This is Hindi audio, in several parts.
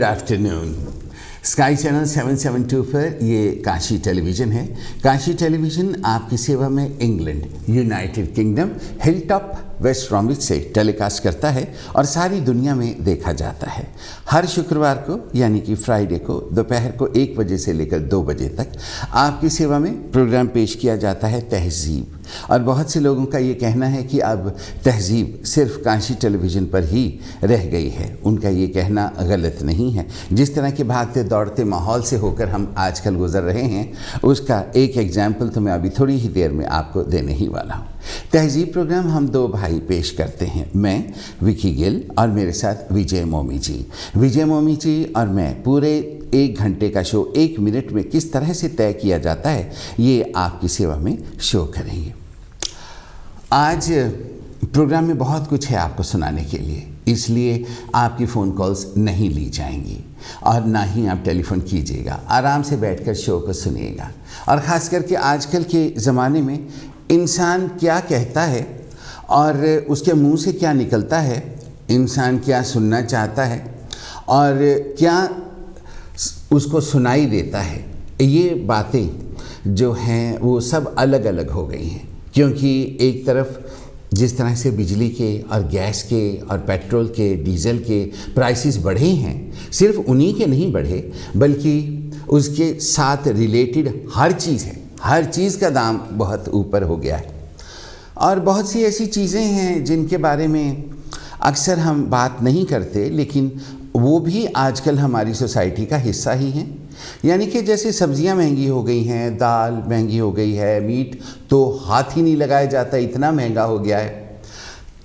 Good afternoon. स्काई चैनल 772 पर ये काशी टेलीविज़न है। काशी टेलीविज़न आपकी सेवा में England, United Kingdom, Hilltop, West Bromwich से टेलीकास्ट करता है और सारी दुनिया में देखा जाता है। हर शुक्रवार को यानी कि फ्राइडे को दोपहर को 1 बजे से लेकर 2 बजे तक आपकी सेवा में प्रोग्राम पेश किया जाता है तहज़ीब। और बहुत से लोगों का ये कहना है कि अब तहज़ीब सिर्फ काशी टेलीविज़न पर ही रह गई है। उनका ये कहना गलत नहीं है। जिस तरह के भागते दौड़ते माहौल से होकर हम आजकल गुजर रहे हैं, उसका एक एग्जाम्पल तो मैं अभी थोड़ी ही देर में आपको देने ही वाला हूँ। तहज़ीब प्रोग्राम हम 2 भाई पेश करते हैं, मैं विकी गिल और मेरे साथ विजय मोमी जी। विजय मोमी जी और मैं पूरे 1 घंटे का शो 1 मिनट में किस तरह से तय किया जाता है, ये आपकी सेवा में शो करेंगे। आज प्रोग्राम में बहुत कुछ है आपको सुनाने के लिए, इसलिए आपकी फ़ोन कॉल्स नहीं ली जाएंगी और ना ही आप टेलीफोन कीजिएगा। आराम से बैठकर शो को सुनिएगा। और ख़ास करके आजकल के ज़माने में इंसान क्या कहता है और उसके मुंह से क्या निकलता है, इंसान क्या सुनना चाहता है और क्या उसको सुनाई देता है, ये बातें जो हैं वो सब अलग अलग हो गई हैं। क्योंकि एक तरफ जिस तरह से बिजली के और गैस के और पेट्रोल के, डीजल के प्राइसेस बढ़े हैं, सिर्फ उन्हीं के नहीं बढ़े बल्कि उसके साथ रिलेटेड हर चीज़ है, हर चीज़ का दाम बहुत ऊपर हो गया है। और बहुत सी ऐसी चीज़ें हैं जिनके बारे में अक्सर हम बात नहीं करते, लेकिन वो भी आजकल हमारी सोसाइटी का हिस्सा ही हैं। यानी कि जैसे सब्जियां महंगी हो गई हैं, दाल महंगी हो गई है, मीट तो हाथ ही नहीं लगाया जाता, इतना महंगा हो गया है।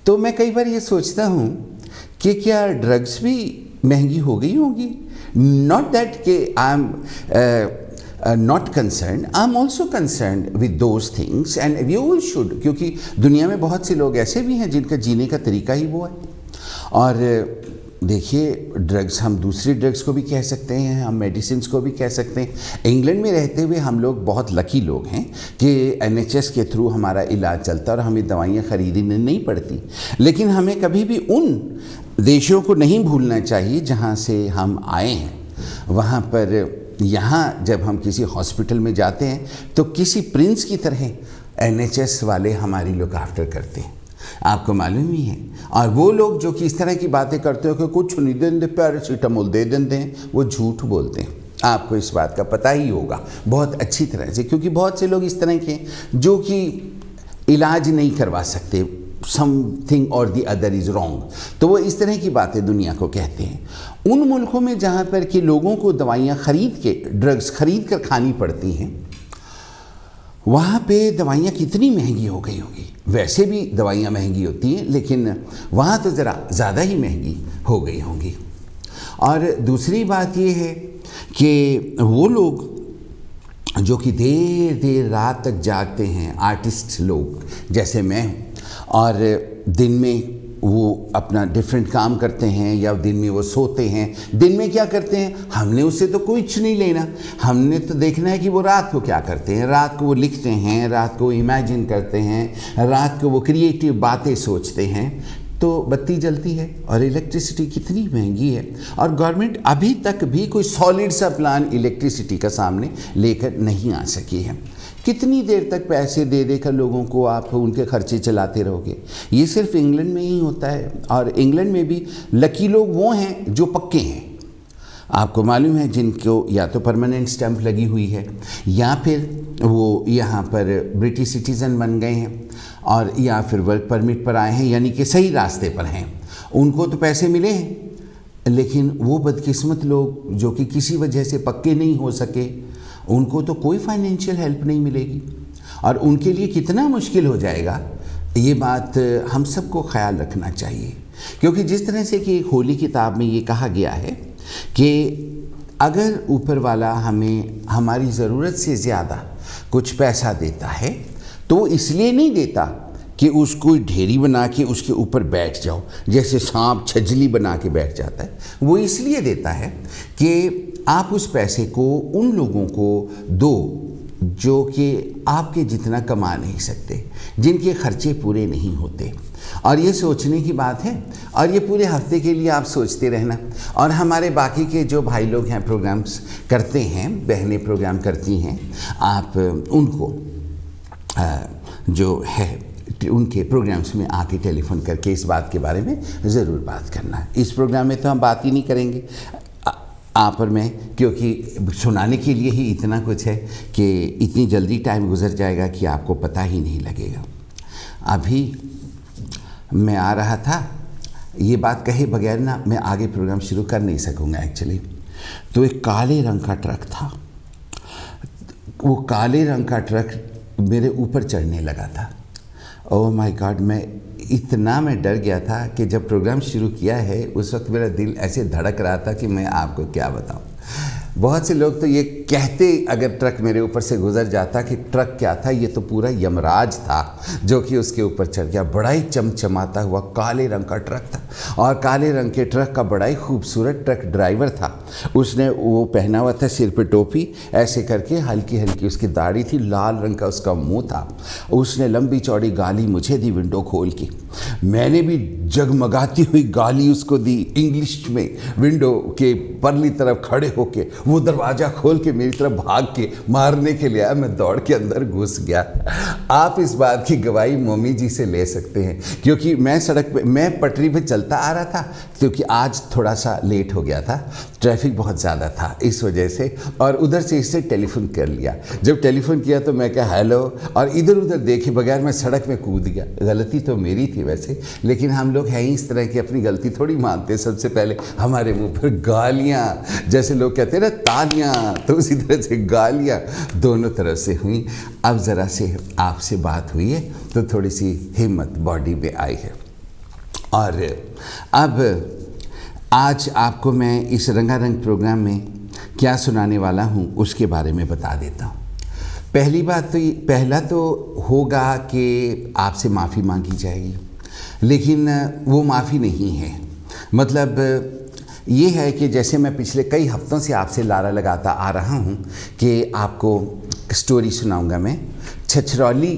तो मैं कई बार ये सोचता हूँ कि क्या ड्रग्स भी महंगी हो गई होंगी। नॉट दैट कि I am not concern, I am also concern with those things and we all should, क्योंकि दुनिया में बहुत से लोग ऐसे भी हैं जिनका जीने का तरीका ही वो है। और देखिए, ड्रग्स हम दूसरी ड्रग्स को भी कह सकते हैं, हम मेडिसिन को भी कह सकते हैं। इंग्लैंड में रहते हुए हम लोग बहुत लकी लोग हैं कि NHS के थ्रू हमारा इलाज चलता है और हमें दवाइयाँ ख़रीदनी नहीं पड़ती। लेकिन हमें कभी भी उन देशों को नहीं भूलना चाहिए जहाँ से हम आए हैं। वहाँ पर यहाँ जब हम किसी हॉस्पिटल में जाते हैं तो किसी प्रिंस की तरह NHS वाले हमारी लुक आफ्टर करते हैं, आपको मालूम ही है। और वो लोग जो कि इस तरह की बातें करते हो कि कुछ नहीं देते, पैरासीटामोल दे देते हैं, वो झूठ बोलते हैं। आपको इस बात का पता ही होगा बहुत अच्छी तरह से, क्योंकि बहुत से लोग इस तरह के जो कि इलाज नहीं करवा सकते, समथिंग और दी अदर इज़ रॉन्ग, तो वो इस तरह की बातें दुनिया को कहते हैं। उन मुल्कों में जहाँ पर कि लोगों को दवाइयाँ खरीद के, ड्रग्स खरीद कर खानी पड़ती हैं, वहाँ पे दवाइयाँ कितनी महंगी हो गई होगी। वैसे भी दवाइयाँ महंगी होती हैं, लेकिन वहाँ तो ज़रा ज़्यादा ही महंगी हो गई होंगी। और दूसरी बात ये है कि वो लोग जो कि देर देर रात तक जागते हैं, आर्टिस्ट लोग जैसे मैं हूँ, और दिन में वो अपना डिफरेंट काम करते हैं या दिन में वो सोते हैं। दिन में क्या करते हैं, हमने उससे तो कुछ नहीं लेना, हमने तो देखना है कि वो रात को क्या करते हैं। रात को वो लिखते हैं, रात को वो इमेजिन करते हैं, रात को वो क्रिएटिव बातें सोचते हैं। तो बत्ती जलती है और इलेक्ट्रिसिटी कितनी महंगी है, और गवर्नमेंट अभी तक भी कोई सॉलिड सा प्लान इलेक्ट्रिसिटी का सामने लेकर नहीं आ सकी है। कितनी देर तक पैसे दे देकर लोगों को आप उनके खर्चे चलाते रहोगे। ये सिर्फ इंग्लैंड में ही होता है, और इंग्लैंड में भी लकी लोग वो हैं जो पक्के हैं। आपको मालूम है, जिनको या तो परमानेंट स्टैंप लगी हुई है या फिर वो यहाँ पर ब्रिटिश सिटीज़न बन गए हैं और या फिर वर्क परमिट पर आए हैं, यानी कि सही रास्ते पर हैं। उनको तो पैसे मिले हैं, लेकिन वो बदकिस्मत लोग जो कि किसी वजह से पक्के नहीं हो सके, उनको तो कोई फाइनेंशियल हेल्प नहीं मिलेगी और उनके लिए कितना मुश्किल हो जाएगा, ये बात हम सबको ख्याल रखना चाहिए। क्योंकि जिस तरह से कि एक होली किताब में ये कहा गया है कि अगर ऊपर वाला हमें हमारी ज़रूरत से ज़्यादा कुछ पैसा देता है तो इसलिए नहीं देता कि उसको ढेरी बना के उसके ऊपर बैठ जाओ, जैसे सांप छजली बना के बैठ जाता है। वो इसलिए देता है कि आप उस पैसे को उन लोगों को दो जो कि आपके जितना कमा नहीं सकते, जिनके खर्चे पूरे नहीं होते। और ये सोचने की बात है, और ये पूरे हफ्ते के लिए आप सोचते रहना। और हमारे बाकी के जो भाई लोग हैं प्रोग्राम्स करते हैं, बहनें प्रोग्राम करती हैं, आप उनको जो है उनके प्रोग्राम्स में आके टेलीफोन करके इस बात के बारे में ज़रूर बात करना। इस प्रोग्राम में तो हम बात ही नहीं करेंगे आप और मैं, क्योंकि सुनाने के लिए ही इतना कुछ है कि इतनी जल्दी टाइम गुजर जाएगा कि आपको पता ही नहीं लगेगा। अभी मैं आ रहा था, ये बात कहे बगैर ना मैं आगे प्रोग्राम शुरू कर नहीं सकूँगा एक्चुअली। तो एक काले रंग का ट्रक था, वो काले रंग का ट्रक मेरे ऊपर चढ़ने लगा था। ओह माय गॉड, मैं डर गया था कि जब प्रोग्राम शुरू किया है उस वक्त मेरा दिल ऐसे धड़क रहा था कि मैं आपको क्या बताऊं। बहुत से लोग तो ये कहते अगर ट्रक मेरे ऊपर से गुजर जाता कि ट्रक क्या था, ये तो पूरा यमराज था जो कि उसके ऊपर चढ़ गया। बड़ा ही चमचमाता हुआ काले रंग का ट्रक था, और काले रंग के ट्रक का बड़ा ही खूबसूरत ट्रक ड्राइवर था। उसने वो पहना हुआ था सिर पे टोपी, ऐसे करके हल्की हल्की उसकी दाढ़ी थी, लाल रंग का उसका मुंह था। उसने लंबी चौड़ी गाली मुझे दी विंडो खोल के, मैंने भी जगमगाती हुई गाली उसको दी इंग्लिश में। विंडो के परली तरफ खड़े होके वो दरवाज़ा खोल के मेरी तरफ भाग के मारने के लिए आया। मैं दौड़ के अंदर घुस गया। आप इस बात की गवाही मम्मी जी से ले सकते हैं, क्योंकि मैं सड़क पे, मैं पटरी पे चलता आ रहा था, क्योंकि आज थोड़ा सा लेट हो गया था, ट्रैफिक बहुत ज़्यादा था इस वजह से। और उधर से इससे टेलीफोन कर लिया। जब टेलीफोन किया तो मैं क्या हेलो, और इधर उधर देखे बगैर मैं सड़क में कूद गया। गलती तो मेरी थी वैसे, लेकिन हम लोग हैं ही इस तरह की, अपनी गलती थोड़ी मानते। सबसे पहले हमारे मुंह पर गालियाँ, जैसे लोग कहते हैं ना तालियाँ, तो उसी तरह से गालियाँ दोनों तरफ से हुई। अब ज़रा से आपसे बात हुई है तो थोड़ी सी हिम्मत बॉडी में आई है। और अब आज आपको मैं इस रंगारंग प्रोग्राम में क्या सुनाने वाला हूँ उसके बारे में बता देता हूँ। पहला तो होगा कि आपसे माफ़ी मांगी जाएगी, लेकिन वो माफ़ी नहीं है। मतलब ये है कि जैसे मैं पिछले कई हफ्तों से आपसे लारा लगाता आ रहा हूँ कि आपको स्टोरी सुनाऊंगा मैं। छछरौली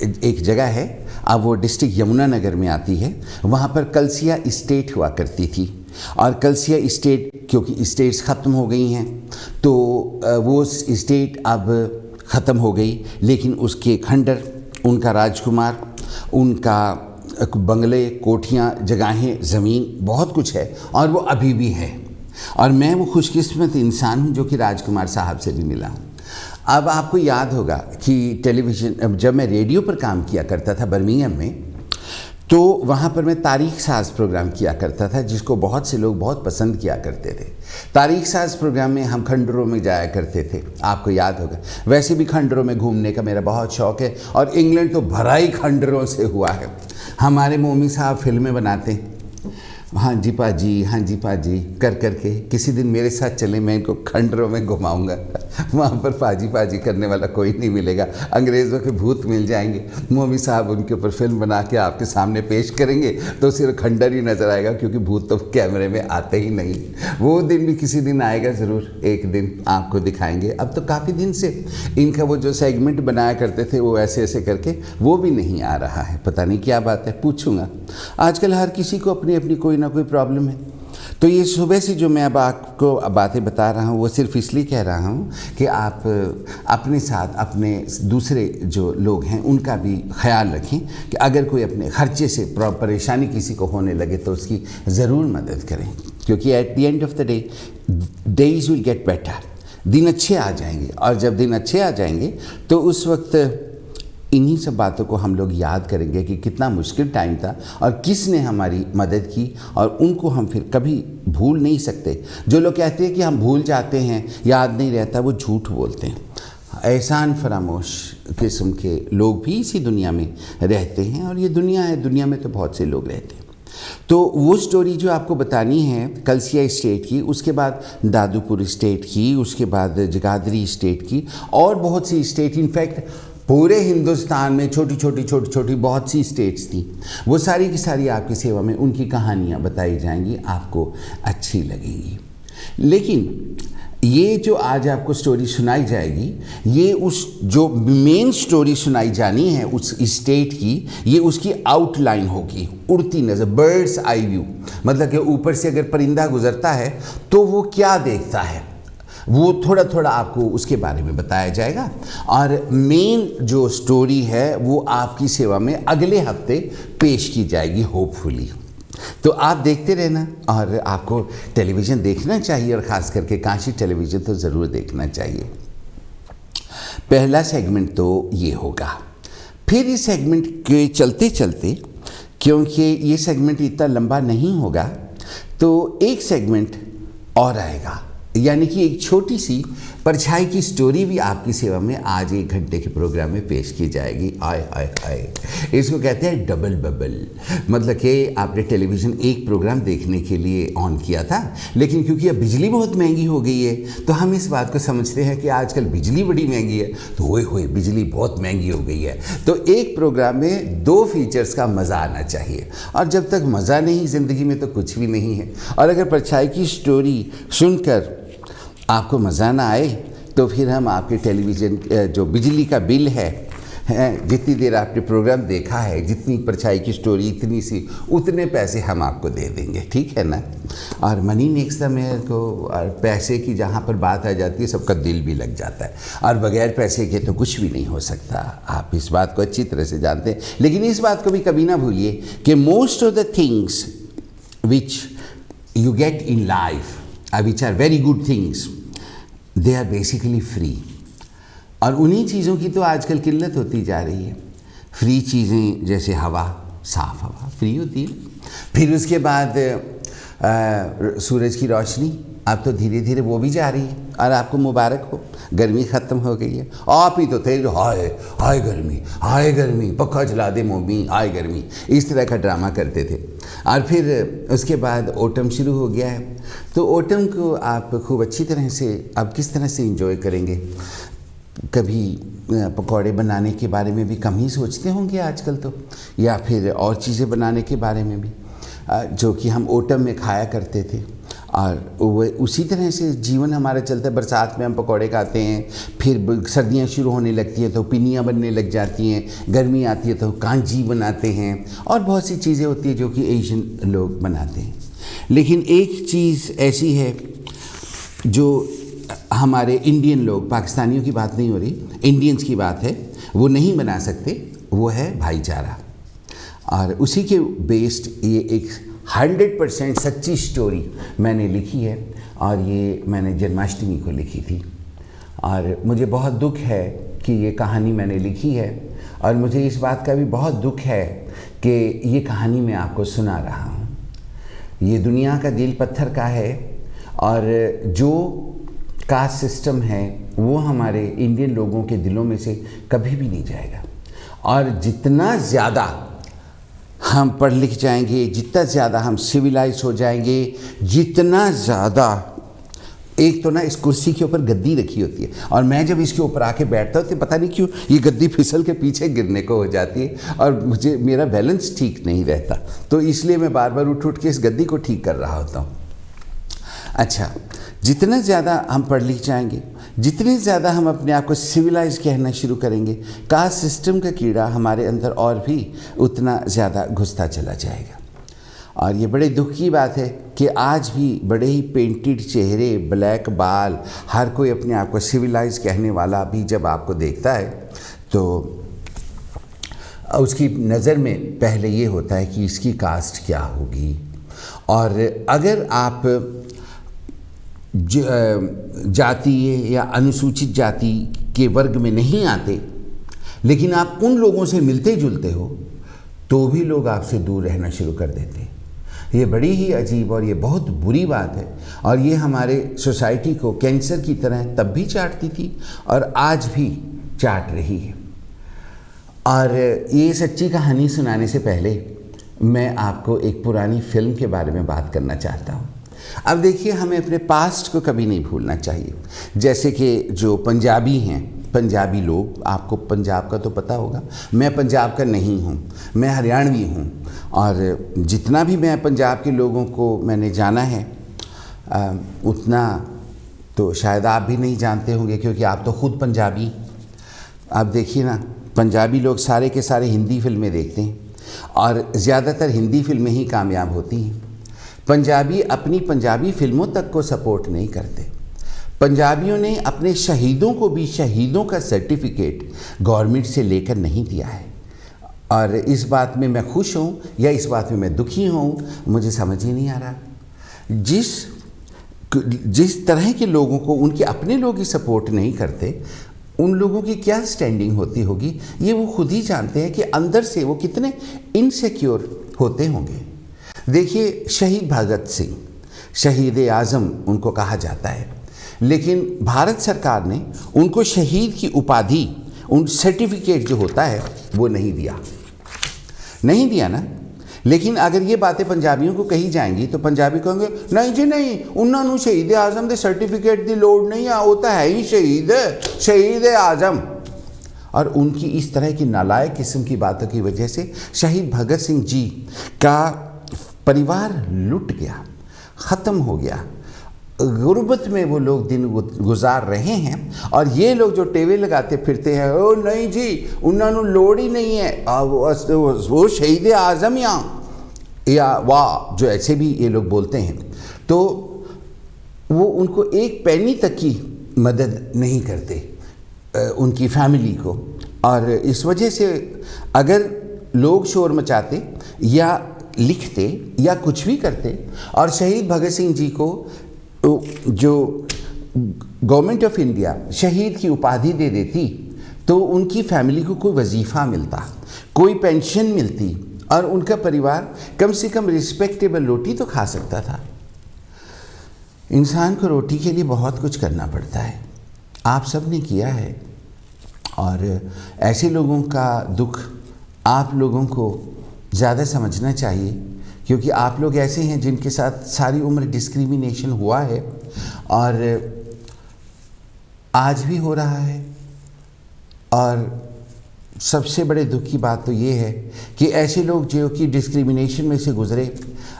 एक जगह है, अब वो डिस्ट्रिक्ट यमुनानगर में आती है। वहाँ पर कलसिया इस्टेट हुआ करती थी, और कलसिया इस्टेट क्योंकि इस्टेट्स ख़त्म हो गई हैं तो वो इस्टेट अब ख़त्म हो गई, लेकिन उसके खंडर, उनका राजकुमार, उनका बंगले, कोठियाँ, जगहें, ज़मीन, बहुत कुछ है, और वो अभी भी है। और मैं वो खुशकिस्मत इंसान हूँ जो कि राजकुमार साहब से भी मिला हूँ। अब आपको याद होगा कि टेलीविज़न, जब मैं रेडियो पर काम किया करता था बर्मिंघम में, तो वहाँ पर मैं तारीख साज प्रोग्राम किया करता था, जिसको बहुत से लोग बहुत पसंद किया करते थे। तारीख साज प्रोग्राम में हम खंडरों में जाया करते थे, आपको याद होगा। वैसे भी खंडरों में घूमने का मेरा बहुत शौक़ है, और इंग्लैंड तो भरा ही खंडरों से हुआ है। हमारे मोमी साहब फिल्में बनाते हैं, हाँ जी पाजी, हाँ जी पाजी कर करके। किसी दिन मेरे साथ चले, मैं इनको खंडरों में घुमाऊंगा। वहाँ पर पाजी पाजी करने वाला कोई नहीं मिलेगा, अंग्रेज़ों के भूत मिल जाएंगे। मोमी साहब उनके ऊपर फिल्म बना के आपके सामने पेश करेंगे तो सिर्फ खंडर ही नज़र आएगा, क्योंकि भूत तो कैमरे में आते ही नहीं। वो दिन भी किसी दिन आएगा ज़रूर, एक दिन आपको दिखाएंगे। अब तो काफ़ी दिन से इनका वो जो सेगमेंट बनाया करते थे वो ऐसे ऐसे करके, वो भी नहीं आ रहा है। पता नहीं क्या बात है, पूछूंगा। आजकल हर किसी को अपनी अपनी कोई ना कोई प्रॉब्लम है। तो ये सुबह से जो मैं अब आपको बातें बता रहा हूँ वो सिर्फ इसलिए कह रहा हूँ कि आप अपने साथ अपने दूसरे जो लोग हैं उनका भी ख्याल रखें, कि अगर कोई अपने खर्चे से परेशानी किसी को होने लगे तो उसकी ज़रूर मदद करें, क्योंकि at the end of the day days will get better. दिन अच्छे आ जाएंगे, और जब दिन अच्छे आ जाएंगे तो उस वक्त इन्हीं सब बातों को हम लोग याद करेंगे कि कितना मुश्किल टाइम था और किसने हमारी मदद की, और उनको हम फिर कभी भूल नहीं सकते। जो लोग कहते हैं कि हम भूल जाते हैं, याद नहीं रहता, वो झूठ बोलते हैं। एहसान फरामोश किस्म के लोग भी इसी दुनिया में रहते हैं, और ये दुनिया है, दुनिया में तो बहुत से लोग रहते हैं। तो वो स्टोरी जो आपको बतानी है कलसिया स्टेट की, उसके बाद दादूपुर स्टेट की, उसके बाद जगाधरी स्टेट की, और बहुत सी स्टेट, इनफैक्ट पूरे हिंदुस्तान में छोटी छोटी बहुत सी स्टेट्स थी। वो सारी की सारी आपकी सेवा में उनकी कहानियाँ बताई जाएंगी, आपको अच्छी लगेंगी। लेकिन ये जो आज आपको स्टोरी सुनाई जाएगी, ये उस जो मेन स्टोरी सुनाई जानी है उस स्टेट की, ये उसकी आउटलाइन होगी, उड़ती नज़र, बर्ड्स आई व्यू। मतलब कि ऊपर से अगर परिंदा गुजरता है तो वो क्या देखता है, वो थोड़ा थोड़ा आपको उसके बारे में बताया जाएगा। और मेन जो स्टोरी है वो आपकी सेवा में अगले हफ्ते पेश की जाएगी होपफुली। तो आप देखते रहना, और आपको टेलीविज़न देखना चाहिए, और ख़ास करके काशी टेलीविज़न तो ज़रूर देखना चाहिए। पहला सेगमेंट तो ये होगा। फिर इस सेगमेंट के चलते चलते, क्योंकि ये सेगमेंट इतना लंबा नहीं होगा, तो एक सेगमेंट और आएगा, यानी कि एक छोटी सी परछाई की स्टोरी भी आपकी सेवा में आज 1 घंटे के प्रोग्राम में पेश की जाएगी। आय हाय हाय, इसको कहते हैं डबल बबल। मतलब कि आपने टेलीविज़न एक प्रोग्राम देखने के लिए ऑन किया था, लेकिन क्योंकि अब बिजली बहुत महंगी हो गई है, तो हम इस बात को समझते हैं कि आजकल बिजली बड़ी महंगी है, तो ओए होए बिजली बहुत महंगी हो गई है, तो एक प्रोग्राम में 2 फीचर्स का मज़ा आना चाहिए। और जब तक मज़ा नहीं ज़िंदगी में तो कुछ भी नहीं है। और अगर परछाई की स्टोरी सुनकर आपको मज़ा ना आए तो फिर हम आपके टेलीविज़न जो बिजली का बिल है, जितनी देर आपने प्रोग्राम देखा है, जितनी परछाई की स्टोरी इतनी सी, उतने पैसे हम आपको दे देंगे, ठीक है ना। और मनी मेक्स द मैन को, और पैसे की जहाँ पर बात आ जाती है सबका दिल भी लग जाता है, और बगैर पैसे के तो कुछ भी नहीं हो सकता। आप इस बात को अच्छी तरह से जानते हैं। लेकिन इस बात को भी कभी ना भूलिए कि most of the things which you get in life, which are very good things, they are basically free। और उन्हीं चीज़ों की तो आजकल किल्लत होती जा रही है। फ्री चीज़ें जैसे हवा, साफ हवा फ्री होती है। फिर उसके बाद सूरज की रोशनी, अब तो धीरे धीरे वो भी जा रही है, और आपको मुबारक हो, गर्मी ख़त्म हो गई है। आप ही तो थे जो हाय हाय गर्मी, हाय गर्मी, पक्का चला दे मम्मी, हाय गर्मी, इस तरह का ड्रामा करते थे। और फिर उसके बाद ऑटम शुरू हो गया है, तो ऑटम को आप खूब अच्छी तरह से अब किस तरह से एंजॉय करेंगे। कभी पकौड़े बनाने के बारे में भी कम ही सोचते होंगे आजकल तो, या फिर और चीज़ें बनाने के बारे में भी, जो कि हम ऑटम में खाया करते थे। और वो उसी तरह से जीवन हमारा चलता है। बरसात में हम पकौड़े खाते हैं, फिर सर्दियाँ शुरू होने लगती हैं तो पिनियाँ बनने लग जाती हैं, गर्मी आती है तो कांजी बनाते हैं, और बहुत सी चीज़ें होती हैं जो कि एशियन लोग बनाते हैं। लेकिन एक चीज़ ऐसी है जो हमारे इंडियन लोग, पाकिस्तानियों की बात नहीं हो रही, इंडियंस की बात है, वो नहीं बना सकते, वो है भाईचारा। और उसी के बेस्ड ये एक 100% सच्ची स्टोरी मैंने लिखी है, और ये मैंने जन्माष्टमी को लिखी थी। और मुझे बहुत दुख है कि ये कहानी मैंने लिखी है, और मुझे इस बात का भी बहुत दुख है कि ये कहानी मैं आपको सुना रहा हूँ। ये दुनिया का दिल पत्थर का है, और जो कास्ट सिस्टम है वो हमारे इंडियन लोगों के दिलों में से कभी भी नहीं जाएगा। और जितना ज़्यादा हम पढ़ लिख जाएंगे, जितना ज़्यादा हम सिविलाइज हो जाएंगे, जितना ज़्यादा, एक तो ना इस कुर्सी के ऊपर गद्दी रखी होती है, और मैं जब इसके ऊपर आके बैठता हूँ तो पता नहीं क्यों ये गद्दी फिसल के पीछे गिरने को हो जाती है, और मुझे मेरा बैलेंस ठीक नहीं रहता, तो इसलिए मैं बार बार उठ के इस गद्दी को ठीक कर रहा होता हूँ। अच्छा, जितना ज़्यादा हम पढ़ लिख जाएंगे, जितने ज़्यादा हम अपने आप को सिविलाइज कहना शुरू करेंगे, कास्ट सिस्टम का कीड़ा हमारे अंदर और भी उतना ज़्यादा घुसता चला जाएगा। और ये बड़े दुख की बात है कि आज भी बड़े ही पेंटेड चेहरे, ब्लैक बाल, हर कोई अपने आप को सिविलाइज कहने वाला भी जब आपको देखता है तो उसकी नज़र में पहले ये होता है कि इसकी कास्ट क्या होगी। और अगर आप जातीय या अनुसूचित जाति के वर्ग में नहीं आते, लेकिन आप उन लोगों से मिलते जुलते हो, तो भी लोग आपसे दूर रहना शुरू कर देते हैं। ये बड़ी ही अजीब और ये बहुत बुरी बात है, और ये हमारे सोसाइटी को कैंसर की तरह तब भी चाटती थी और आज भी चाट रही है। और ये सच्ची कहानी सुनाने से पहले मैं आपको एक पुरानी फिल्म के बारे में बात करना चाहता हूँ। अब देखिए, हमें अपने पास्ट को कभी नहीं भूलना चाहिए। जैसे कि जो पंजाबी हैं, पंजाबी लोग, आपको पंजाब का तो पता होगा, मैं पंजाब का नहीं हूँ, मैं हरियाणवी हूँ, और जितना भी मैं पंजाब के लोगों को मैंने जाना है उतना तो शायद आप भी नहीं जानते होंगे, क्योंकि आप तो खुद पंजाबी। आप देखिए ना, पंजाबी लोग सारे के सारे हिंदी फिल्में देखते हैं और ज़्यादातर हिंदी फिल्में ही कामयाब होती हैं। पंजाबी अपनी पंजाबी फिल्मों तक को सपोर्ट नहीं करते। पंजाबियों ने अपने शहीदों को भी शहीदों का सर्टिफिकेट गवर्नमेंट से लेकर नहीं दिया है, और इस बात में मैं खुश हूँ या इस बात में मैं दुखी हूँ, मुझे समझ ही नहीं आ रहा। जिस तरह के लोगों को उनके अपने लोग ही सपोर्ट नहीं करते, उन लोगों की क्या स्टैंडिंग होती होगी ये वो खुद ही जानते हैं कि अंदर से वो कितने इनसिक्योर होते होंगे। देखिए, शहीद भगत सिंह, शहीद आज़म उनको कहा जाता है, लेकिन भारत सरकार ने उनको शहीद की उपाधि, उन सर्टिफिकेट जो होता है वो नहीं दिया ना। लेकिन अगर ये बातें पंजाबियों को कही जाएंगी तो पंजाबी कहेंगे नहीं जी नहीं, उन्होंने शहीद आज़म के सर्टिफिकेट की लोड़ नहीं है, वो तो है ही शहीद आज़म। और उनकी इस तरह की नालायक किस्म की बातों की वजह से शहीद भगत सिंह जी का परिवार लुट गया, ख़त्म हो गया। गुर्बत में वो लोग दिन गुजार रहे हैं, और ये लोग जो टेवे लगाते फिरते हैं, ओ नहीं जी उन्होंने लोड़ ही नहीं है, वो शहीद आज़म या वाह, जो ऐसे भी ये लोग बोलते हैं, तो वो उनको एक पैनी तक की मदद नहीं करते उनकी फैमिली को। और इस वजह से अगर लोग शोर मचाते या लिखते या कुछ भी करते और शहीद भगत सिंह जी को जो गवर्नमेंट ऑफ इंडिया शहीद की उपाधि दे देती, तो उनकी फैमिली को कोई वजीफ़ा मिलता, कोई पेंशन मिलती, और उनका परिवार कम से कम रिस्पेक्टेबल रोटी तो खा सकता था। इंसान को रोटी के लिए बहुत कुछ करना पड़ता है, आप सब ने किया है, और ऐसे लोगों का दुख आप लोगों को ज़्यादा समझना चाहिए, क्योंकि आप लोग ऐसे हैं जिनके साथ सारी उम्र डिस्क्रिमिनेशन हुआ है और आज भी हो रहा है। और सबसे बड़े दुख की बात तो ये है कि ऐसे लोग जो कि डिस्क्रिमिनेशन में से गुज़रे,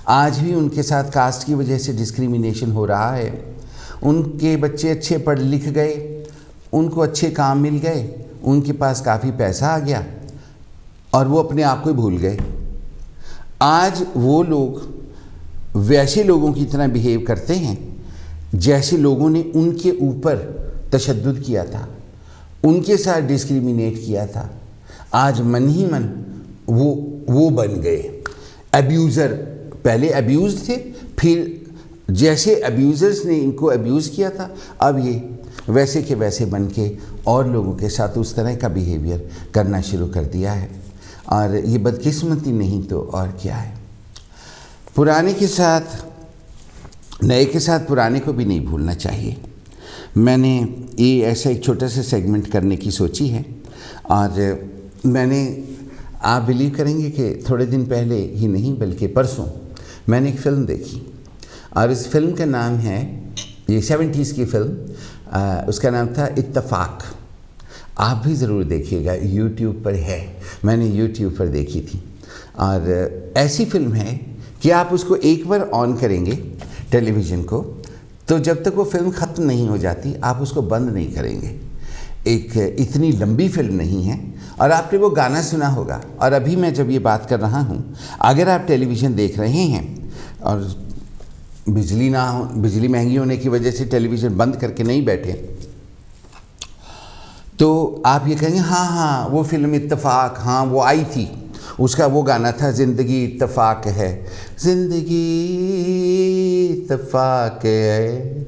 आज भी उनके साथ कास्ट की वजह से डिस्क्रिमिनेशन हो रहा है। उनके बच्चे अच्छे पढ़ लिख गए, उनको अच्छे काम मिल गए, उनके पास काफ़ी पैसा आ गया, और वो अपने आप को भूल गए। आज वो लोग वैसे लोगों की तरह बिहेव करते हैं जैसे लोगों ने उनके ऊपर तशद्दुद किया था, उनके साथ डिस्क्रिमिनेट किया था। आज मन ही मन वो बन गए अब्यूज़र। पहले अब्यूज़ थे, फिर जैसे अब्यूज़र्स ने इनको अब्यूज़ किया था, अब ये वैसे के वैसे बन के और लोगों के साथ उस तरह का बिहेवियर करना शुरू कर दिया है। और ये बदकिस्मती नहीं तो और क्या है। पुराने के साथ नए के साथ पुराने को भी नहीं भूलना चाहिए। मैंने ये ऐसा एक छोटा सा सेगमेंट करने की सोची है, और मैंने, आप बिलीव करेंगे कि थोड़े दिन पहले ही नहीं बल्कि परसों मैंने एक फ़िल्म देखी, और इस फिल्म का नाम है, ये 70s की फ़िल्म, उसका नाम था इत्तफ़ाक। आप भी ज़रूर देखिएगा, YouTube पर है, मैंने YouTube पर देखी थी। और ऐसी फिल्म है कि आप उसको एक बार ऑन करेंगे टेलीविज़न को, तो जब तक वो फिल्म ख़त्म नहीं हो जाती आप उसको बंद नहीं करेंगे। एक इतनी लंबी फिल्म नहीं है, और आपने वो गाना सुना होगा। और अभी मैं जब ये बात कर रहा हूँ, अगर आप टेलीविज़न देख रहे हैं और बिजली महंगी होने की वजह से टेलीविज़न बंद करके नहीं बैठे, तो आप ये कहेंगे हाँ वो फिल्म इत्तफ़ाक, हाँ वो आई थी, उसका वो गाना था ज़िंदगी इत्तफ़ाक है, ज़िंदगी इत्तफ़ाक है,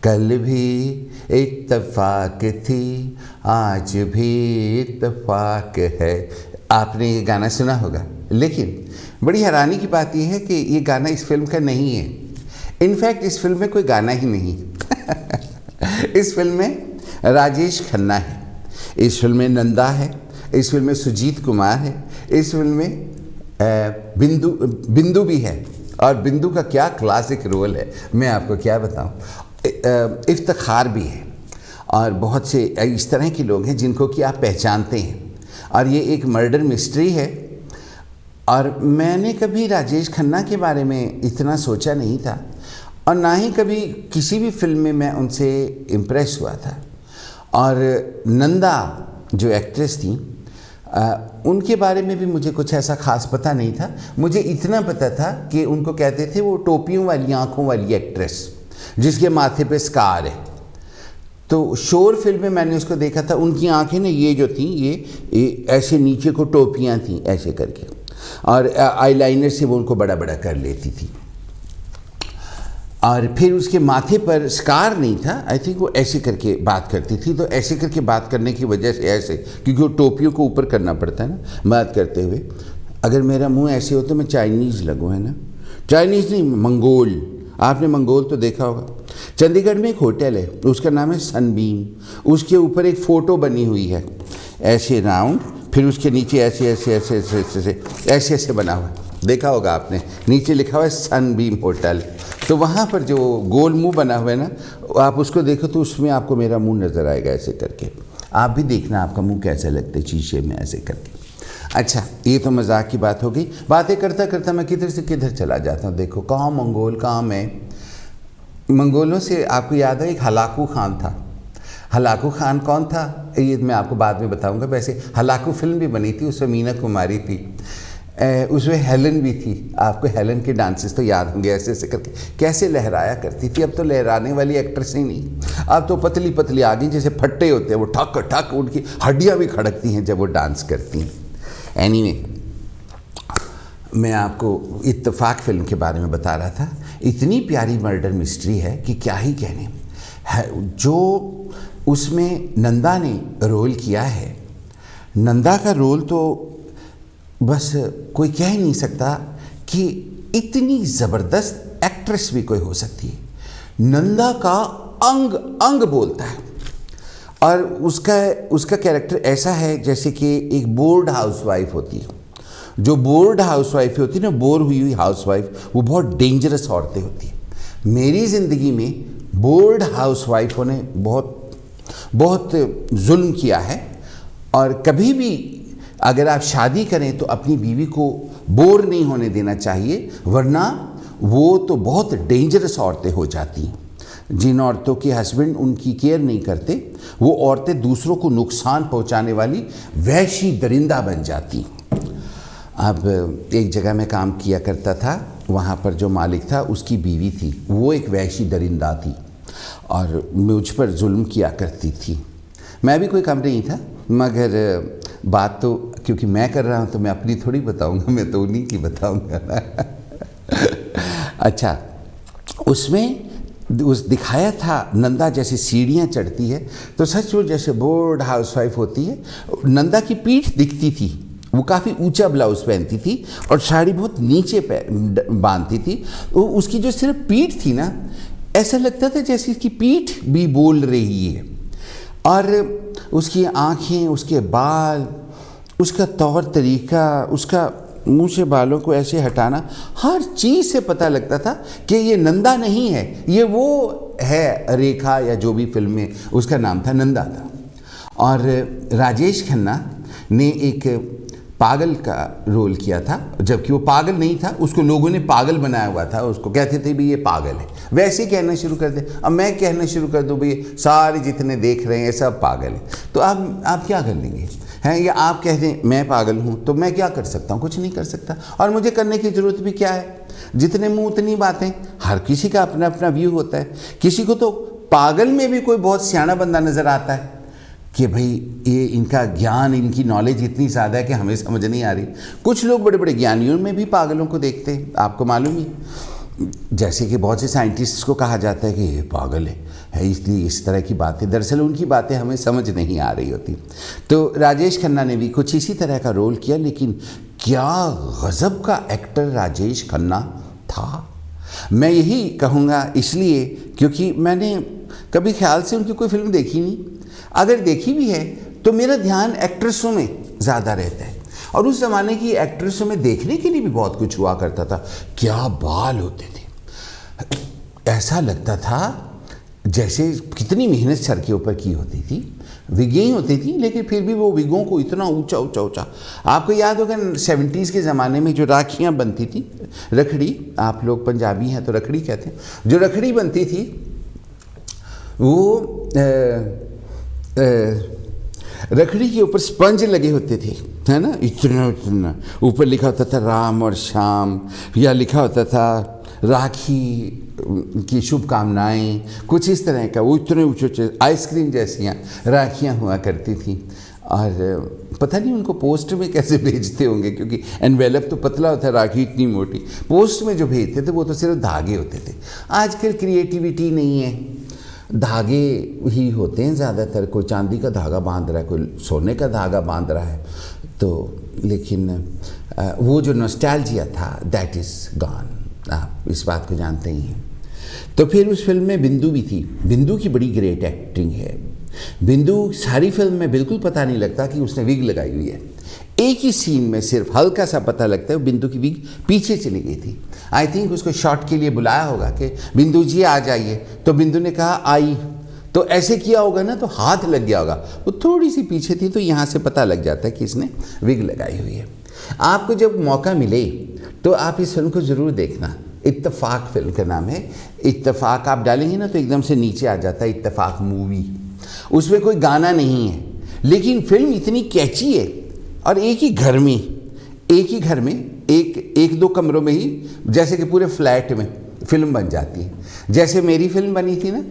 कल भी इत्तफ़ाक थी, आज भी इत्तफ़ाक है। आपने ये गाना सुना होगा। लेकिन बड़ी हैरानी की बात यह है कि ये गाना इस फिल्म का नहीं है। इनफैक्ट इस फिल्म में कोई गाना ही नहीं इस फिल्म में राजेश खन्ना है, इस फिल्म में नंदा है, इस फिल्म में सुजीत कुमार है, इस फिल्म में बिंदु भी है। और बिंदु का क्या क्लासिक रोल है, मैं आपको क्या बताऊं। इफ्तिखार भी है, और बहुत से इस तरह के लोग हैं जिनको कि आप पहचानते हैं। और ये एक मर्डर मिस्ट्री है, और मैंने कभी राजेश खन्ना के बारे में इतना सोचा नहीं था। और ना ही कभी किसी भी फिल्म में मैं उनसे इम्प्रेस हुआ था। और नंदा जो एक्ट्रेस थी, उनके बारे में भी मुझे कुछ ऐसा खास पता नहीं था। मुझे इतना पता था कि उनको कहते थे वो टोपियों वाली आँखों वाली एक्ट्रेस जिसके माथे पे स्कार है। तो शोर फिल्म में मैंने उसको देखा था, उनकी आंखें ना ये जो थी ये ऐसे नीचे को टोपियां थी ऐसे करके, और आईलाइनर से वो उनको बड़ा बड़ा कर लेती थी। और फिर उसके माथे पर स्कार नहीं था, आई थिंक वो ऐसे करके बात करती थी। तो ऐसे करके बात करने की वजह से ऐसे, क्योंकि वो टोपियों को ऊपर करना पड़ता है ना बात करते हुए। अगर मेरा मुंह ऐसे हो तो मैं चाइनीज़ लगूँ, है ना, चाइनीज़ नहीं, मंगोल। आपने मंगोल तो देखा होगा। चंडीगढ़ में एक होटल है, उसका नाम है सनबीम। उसके ऊपर एक फ़ोटो बनी हुई है ऐसे राउंड, फिर उसके नीचे ऐसे ऐसे ऐसे ऐसे ऐसे ऐसे ऐसे बना हुआ, देखा होगा आपने, नीचे लिखा हुआ है सनबीम होटल। तो वहाँ पर जो गोल मुंह बना हुआ है ना, आप उसको देखो तो उसमें आपको मेरा मुंह नज़र आएगा ऐसे करके। आप भी देखना आपका मुंह कैसा लगता है शीशे में ऐसे करके। अच्छा, ये तो मजाक की बात हो गई। बातें करता करता मैं किधर से किधर चला जाता हूँ। देखो, कहाँ मंगोल, कहाँ मैं। मंगोलों से आपको याद है एक हलाकू खान था। हलाकू खान कौन था ये मैं आपको बाद में बताऊंगा। वैसे हलाकू फिल्म भी बनी थी, उसमें मीना कुमारी थी, उसमें हेलन भी थी। आपको हेलन के डांसेस तो याद होंगे, ऐसे ऐसे करके कैसे लहराया करती थी। अब तो लहराने वाली एक्ट्रेस ही नहीं, अब तो पतली पतली आ गई, जैसे फट्टे होते हैं वो, ठक ठक उनकी हड्डियाँ भी खड़कती हैं जब वो डांस करती हैं। एनीवे, मैं आपको इत्तेफाक फिल्म के बारे में बता रहा था। इतनी प्यारी मर्डर मिस्ट्री है कि क्या ही कहने है। जो उसमें नंदा ने रोल किया है, नंदा का रोल तो बस कोई कह ही नहीं सकता कि इतनी ज़बरदस्त एक्ट्रेस भी कोई हो सकती है। नंदा का अंग अंग बोलता है, और उसका कैरेक्टर ऐसा है जैसे कि एक बोर्ड हाउसवाइफ होती है। जो बोर्ड हाउसवाइफ होती है ना, बोर हुई हुई हाउसवाइफ, वो बहुत डेंजरस औरतें होती हैं। मेरी ज़िंदगी में बोर्ड हाउसवाइफों ने बहुत बहुत जुल्म किया है। और कभी भी अगर आप शादी करें तो अपनी बीवी को बोर नहीं होने देना चाहिए, वरना वो तो बहुत डेंजरस औरतें हो जाती हैं। जिन औरतों के हस्बैंड उनकी केयर नहीं करते, वो औरतें दूसरों को नुकसान पहुंचाने वाली वहशी दरिंदा बन जाती। अब एक जगह मैं काम किया करता था, वहाँ पर जो मालिक था उसकी बीवी थी, वो एक वहशी दरिंदा थी और मुझ पर जुल्म किया करती थी। मैं भी कोई कम नहीं था, मगर बात तो क्योंकि मैं कर रहा हूँ तो मैं अपनी थोड़ी बताऊँगा, मैं तो उन्हीं की बताऊँगा ना। अच्छा, उसमें दिखाया था नंदा जैसे सीढ़ियाँ चढ़ती है तो सच वो जैसे बोर्ड हाउसवाइफ होती है। नंदा की पीठ दिखती थी, वो काफ़ी ऊंचा ब्लाउज पहनती थी और साड़ी बहुत नीचे बांधती थी। वो उसकी जो सिर्फ पीठ थी ना, ऐसा लगता था जैसे इसकी पीठ भी बोल रही है। और उसकी आँखें, उसके बाल, उसका तौर तरीका, उसका मुंह से बालों को ऐसे हटाना, हर चीज़ से पता लगता था कि ये नंदा नहीं है, ये वो है रेखा, या जो भी फिल्म में उसका नाम था नंदा था। और राजेश खन्ना ने एक पागल का रोल किया था, जबकि वो पागल नहीं था, उसको लोगों ने पागल बनाया हुआ था। उसको कहते थे भी ये पागल है, वैसे ही कहना शुरू कर दे। अब मैं कहना शुरू कर दूँ भाई सारे जितने देख रहे हैं सब पागल है, तो आप क्या कर लेंगे हैं? या आप कह दें मैं पागल हूँ, तो मैं क्या कर सकता हूँ? कुछ नहीं कर सकता। और मुझे करने की ज़रूरत भी क्या है? जितने मुँह उतनी बातें। हर किसी का अपना अपना व्यू होता है। किसी को तो पागल में भी कोई बहुत सियाना बंदा नज़र आता है कि भाई ये इनका ज्ञान, इनकी नॉलेज इतनी ज़्यादा है कि हमें समझ नहीं आ रही। कुछ लोग बड़े बड़े ज्ञानियों में भी पागलों को देखते हैं, आपको मालूम ही। जैसे कि बहुत से साइंटिस्ट्स को कहा जाता है कि ये पागल है इसलिए इस तरह की बातें, दरअसल उनकी बातें हमें समझ नहीं आ रही होती। तो राजेश खन्ना ने भी कुछ इसी तरह का रोल किया, लेकिन क्या गज़ब का एक्टर राजेश खन्ना था। मैं यही कहूँगा इसलिए क्योंकि मैंने कभी ख्याल से उनकी कोई फिल्म देखी नहीं। अगर देखी भी है तो मेरा ध्यान एक्ट्रेसों में ज़्यादा रहता है, और उस ज़माने की एक्ट्रेसों में देखने के लिए भी बहुत कुछ हुआ करता था। क्या बाल होते थे, ऐसा लगता था जैसे कितनी मेहनत सर के ऊपर की होती थी। विगें ही होती थी, लेकिन फिर भी वो विगों को इतना ऊंचा ऊंचा ऊंचा। आपको याद होगा 70s के ज़माने में जो राखियाँ बनती थी, रखड़ी, आप लोग पंजाबी हैं तो रखड़ी कहते हैं, जो रखड़ी बनती थी वो रखड़ी के ऊपर स्पंज लगे होते थे, है ना, इतना इतना। ऊपर लिखा होता था राम और श्याम, या लिखा होता था राखी की शुभकामनाएं, कुछ इस तरह का। वो इतने ऊँचे आइसक्रीम जैसी राखियाँ हुआ करती थी। और पता नहीं उनको पोस्ट में कैसे भेजते होंगे, क्योंकि एनवेलप तो पतला होता है, राखी इतनी मोटी। पोस्ट में जो भेजते थे वो तो सिर्फ धागे होते थे। आजकल क्रिएटिविटी नहीं है, धागे ही होते हैं ज़्यादातर। कोई चांदी का धागा बांध रहा है, कोई सोने का धागा बांध रहा है, तो लेकिन वो जो नॉस्टैल्जिया था दैट इज़ गॉन। आप इस बात को जानते ही हैं। तो फिर उस फिल्म में बिंदु भी थी। बिंदु की बड़ी ग्रेट एक्टिंग है। बिंदु सारी फिल्म में बिल्कुल पता नहीं लगता कि उसने विग लगाई हुई है। एक ही सीन में सिर्फ हल्का सा पता लगता है बिंदु की विग पीछे चली गई थी। आई थिंक उसको शॉट के लिए बुलाया होगा कि बिंदु जी आ जाइए, तो बिंदु ने कहा आई, तो ऐसे किया होगा ना तो हाथ लग गया होगा। वो थोड़ी सी पीछे थी, तो यहाँ से पता लग जाता है कि इसने विग लगाई हुई है। आपको जब मौका मिले तो आप इस फिल्म को ज़रूर देखना। इत्तेफाक फिल्म का नाम है। इत्तेफाक आप डालेंगे ना तो एकदम से नीचे आ जाता है इत्तेफाक मूवी। उसमें कोई गाना नहीं है, लेकिन फिल्म इतनी कैची है। और एक ही घर में एक दो कमरों में ही, जैसे कि पूरे फ्लैट में फिल्म बन जाती है। जैसे मेरी फिल्म बनी थी ना,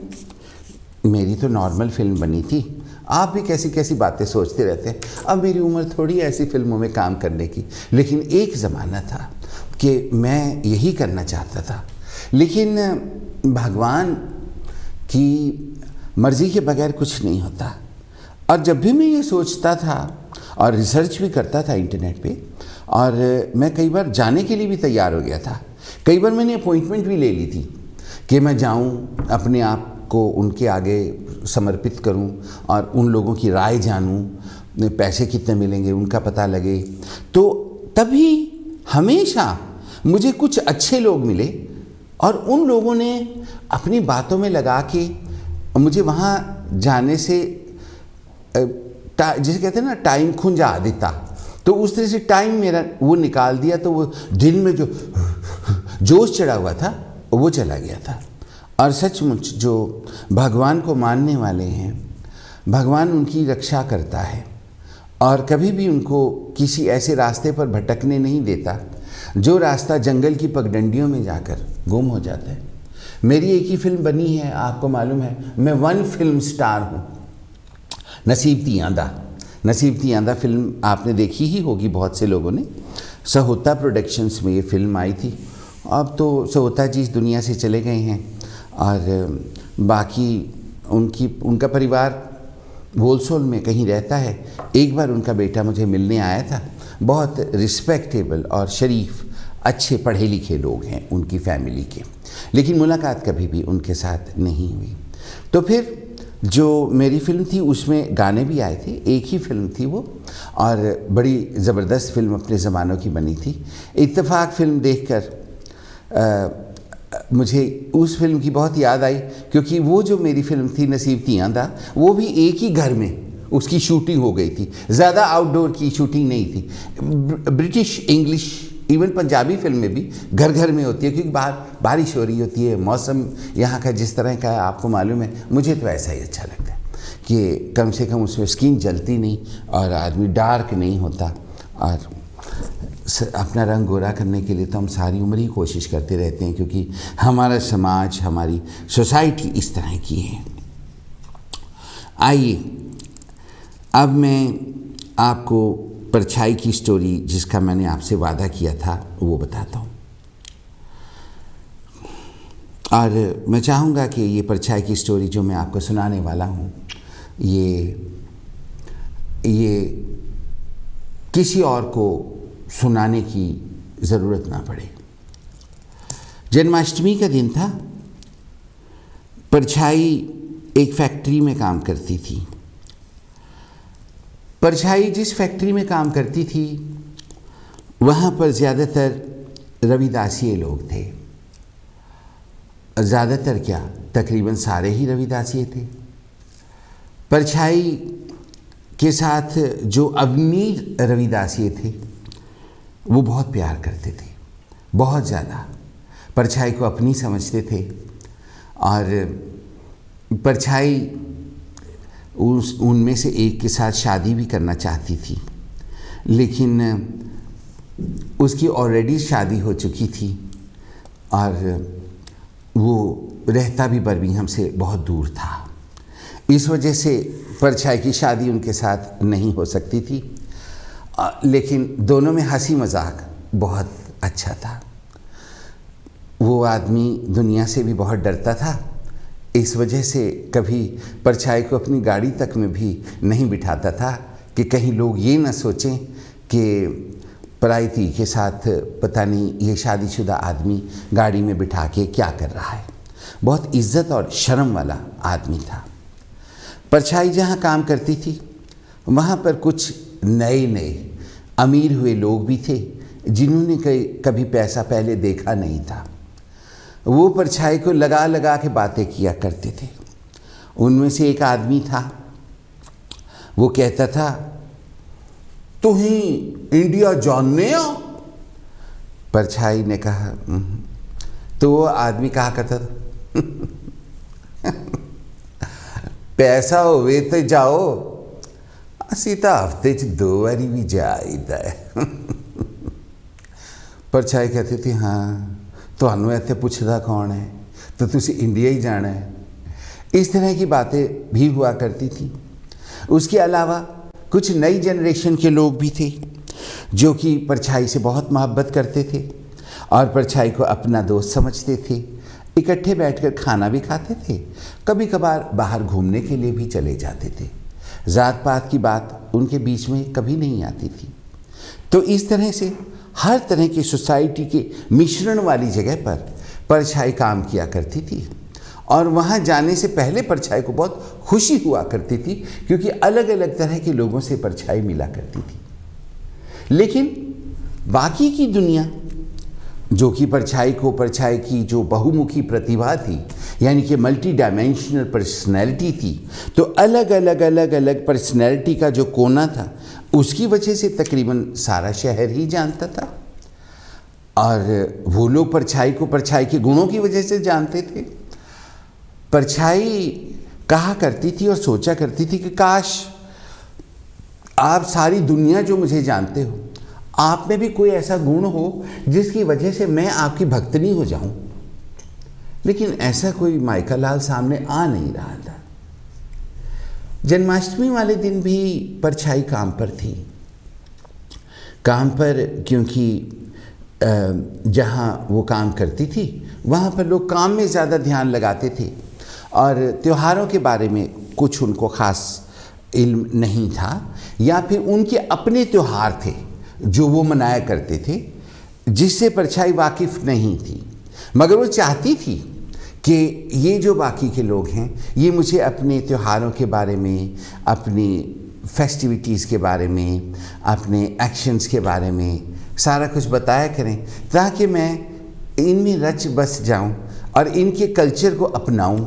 मेरी तो नॉर्मल फिल्म बनी थी। आप भी कैसी कैसी बातें सोचते रहते हैं। अब मेरी उम्र थोड़ी ऐसी फिल्मों में काम करने की, लेकिन एक ज़माना था कि मैं यही करना चाहता था। लेकिन भगवान की मर्ज़ी के बगैर कुछ नहीं होता। और जब भी मैं ये सोचता था और रिसर्च भी करता था इंटरनेट पे, और मैं कई बार जाने के लिए भी तैयार हो गया था। कई बार मैंने अपॉइंटमेंट भी ले ली थी कि मैं जाऊं, अपने आप को उनके आगे समर्पित करूं और उन लोगों की राय जानूं, पैसे कितने मिलेंगे उनका पता लगे। तो तभी हमेशा मुझे कुछ अच्छे लोग मिले और उन लोगों ने अपनी बातों में लगा के मुझे वहाँ जाने से, जिसे कहते हैं ना, टाइम खुंजा देता। तो उस तरह से टाइम मेरा वो निकाल दिया। तो वो दिल में जो जोश चढ़ा हुआ था वो चला गया था। और सचमुच जो भगवान को मानने वाले हैं, भगवान उनकी रक्षा करता है और कभी भी उनको किसी ऐसे रास्ते पर भटकने नहीं देता जो रास्ता जंगल की पगडंडियों में जाकर गुम हो जाता है। मेरी एक ही फिल्म बनी है, आपको मालूम है, मैं 1 फिल्म स्टार हूँ, नसीब दी आंदा। नसीब दी आंदा फिल्म आपने देखी ही होगी बहुत से लोगों ने। सहोता प्रोडक्शंस में ये फिल्म आई थी। अब तो सहोता जी इस दुनिया से चले गए हैं और बाकी उनका परिवार वोलसोल में कहीं रहता है। एक बार उनका बेटा मुझे मिलने आया था। बहुत रिस्पेक्टेबल और शरीफ, अच्छे पढ़े लिखे लोग हैं उनकी फैमिली के, लेकिन मुलाकात कभी भी उनके साथ नहीं हुई। तो फिर जो मेरी फिल्म थी उसमें गाने भी आए थे। एक ही फिल्म थी वो, और बड़ी ज़बरदस्त फिल्म अपने ज़मानों की बनी थी। इत्तेफाक फिल्म देखकर मुझे उस फिल्म की बहुत याद आई, क्योंकि वो जो मेरी फिल्म थी नसीब ती आंदा, वो भी एक ही घर में उसकी शूटिंग हो गई थी। ज़्यादा आउटडोर की शूटिंग नहीं थी। ब्रिटिश, इंग्लिश, इवन पंजाबी फिल्में भी घर घर में होती है, क्योंकि बाहर बारिश हो रही होती है। मौसम यहाँ का जिस तरह का है आपको मालूम है। मुझे तो ऐसा ही अच्छा लगता है कि कम से कम उसमें स्किन जलती नहीं और आदमी डार्क नहीं होता। और अपना रंग गोरा करने के लिए तो हम सारी उम्र ही कोशिश करते रहते हैं, क्योंकि हमारा समाज, हमारी सोसाइटी इस तरह की है। आइए अब मैं आपको परछाई की स्टोरी, जिसका मैंने आपसे वादा किया था, वो बताता हूँ। और मैं चाहूँगा कि ये परछाई की स्टोरी जो मैं आपको सुनाने वाला हूँ, ये किसी और को सुनाने की ज़रूरत ना पड़े। जन्माष्टमी का दिन था। परछाई एक फैक्ट्री में काम करती थी। परछाई जिस फैक्ट्री में काम करती थी वहाँ पर ज़्यादातर रविदासीय लोग थे। ज़्यादातर क्या, तकरीबन सारे ही रविदासीय थे। परछाई के साथ जो अवनीर रविदासिये थे वो बहुत प्यार करते थे, बहुत ज़्यादा। परछाई को अपनी समझते थे और परछाई उनमें से एक के साथ शादी भी करना चाहती थी, लेकिन उसकी ऑलरेडी शादी हो चुकी थी और वो रहता भी बर्मिंघम से बहुत दूर था। इस वजह से परछाई की शादी उनके साथ नहीं हो सकती थी, लेकिन दोनों में हंसी मजाक बहुत अच्छा था। वो आदमी दुनिया से भी बहुत डरता था, इस वजह से कभी परछाई को अपनी गाड़ी तक में भी नहीं बिठाता था कि कहीं लोग ये ना सोचें कि पराई के साथ पता नहीं ये शादीशुदा आदमी गाड़ी में बिठा के क्या कर रहा है। बहुत इज्जत और शर्म वाला आदमी था। परछाई जहाँ काम करती थी वहाँ पर कुछ नए नए अमीर हुए लोग भी थे जिन्होंने कभी पैसा पहले देखा नहीं था। वो परछाई को लगा लगा के बातें किया करते थे। उनमें से एक आदमी था, वो कहता था, तुही इंडिया जानने हो? परछाई ने कहा तो वो आदमी कहा करता था पैसा होवे तो जाओ, असी तो हफ्ते च 2 बारी भी जाईदा है। परछाई कहती थी, हाँ ਤੁਹਾਨੂੰ ਇੱਥੇ ਪੁੱਛਦਾ कौन है, तो तुसी इंडिया ही जाना है। इस तरह की बातें भी हुआ करती थी। उसके अलावा कुछ नई जनरेशन के लोग भी थे जो कि परछाई से बहुत मोहब्बत करते थे और परछाई को अपना दोस्त समझते थे। इकट्ठे बैठकर खाना भी खाते थे, कभी कभार बाहर घूमने के लिए भी चले जाते थे। ज़ात पात की बात उनके बीच में कभी नहीं आती थी। तो इस तरह से हर तरह की सोसाइटी के मिश्रण वाली जगह पर परछाई काम किया करती थी और वहाँ जाने से पहले परछाई को बहुत खुशी हुआ करती थी, क्योंकि अलग अलग तरह के लोगों से परछाई मिला करती थी। लेकिन बाकी की दुनिया, जो कि परछाई की जो बहुमुखी प्रतिभा थी, यानी कि मल्टी डायमेंशनल पर्सनैलिटी थी, तो अलग अलग पर्सनैलिटी का जो कोना था उसकी वजह से तकरीबन सारा शहर ही जानता था और वो लोग परछाई को परछाई के गुणों की वजह से जानते थे। परछाई कहा करती थी और सोचा करती थी कि काश आप सारी दुनिया जो मुझे जानते हो, आप में भी कोई ऐसा गुण हो जिसकी वजह से मैं आपकी भक्तनी हो जाऊं। लेकिन ऐसा कोई माइका लाल सामने आ नहीं रहा था। जन्माष्टमी वाले दिन भी परछाई काम पर थी। काम पर क्योंकि जहाँ वो काम करती थी वहाँ पर लोग काम में ज़्यादा ध्यान लगाते थे और त्योहारों के बारे में कुछ उनको ख़ास इल्म नहीं था, या फिर उनके अपने त्यौहार थे जो वो मनाया करते थे जिससे परछाई वाकिफ़ नहीं थी। मगर वो चाहती थी कि ये जो बाकी के लोग हैं ये मुझे अपने त्योहारों के बारे में, अपनी फेस्टिविटीज़ के बारे में, अपने एक्शंस के बारे में सारा कुछ बताया करें, ताकि मैं इनमें रच बस जाऊं और इनके कल्चर को अपनाऊं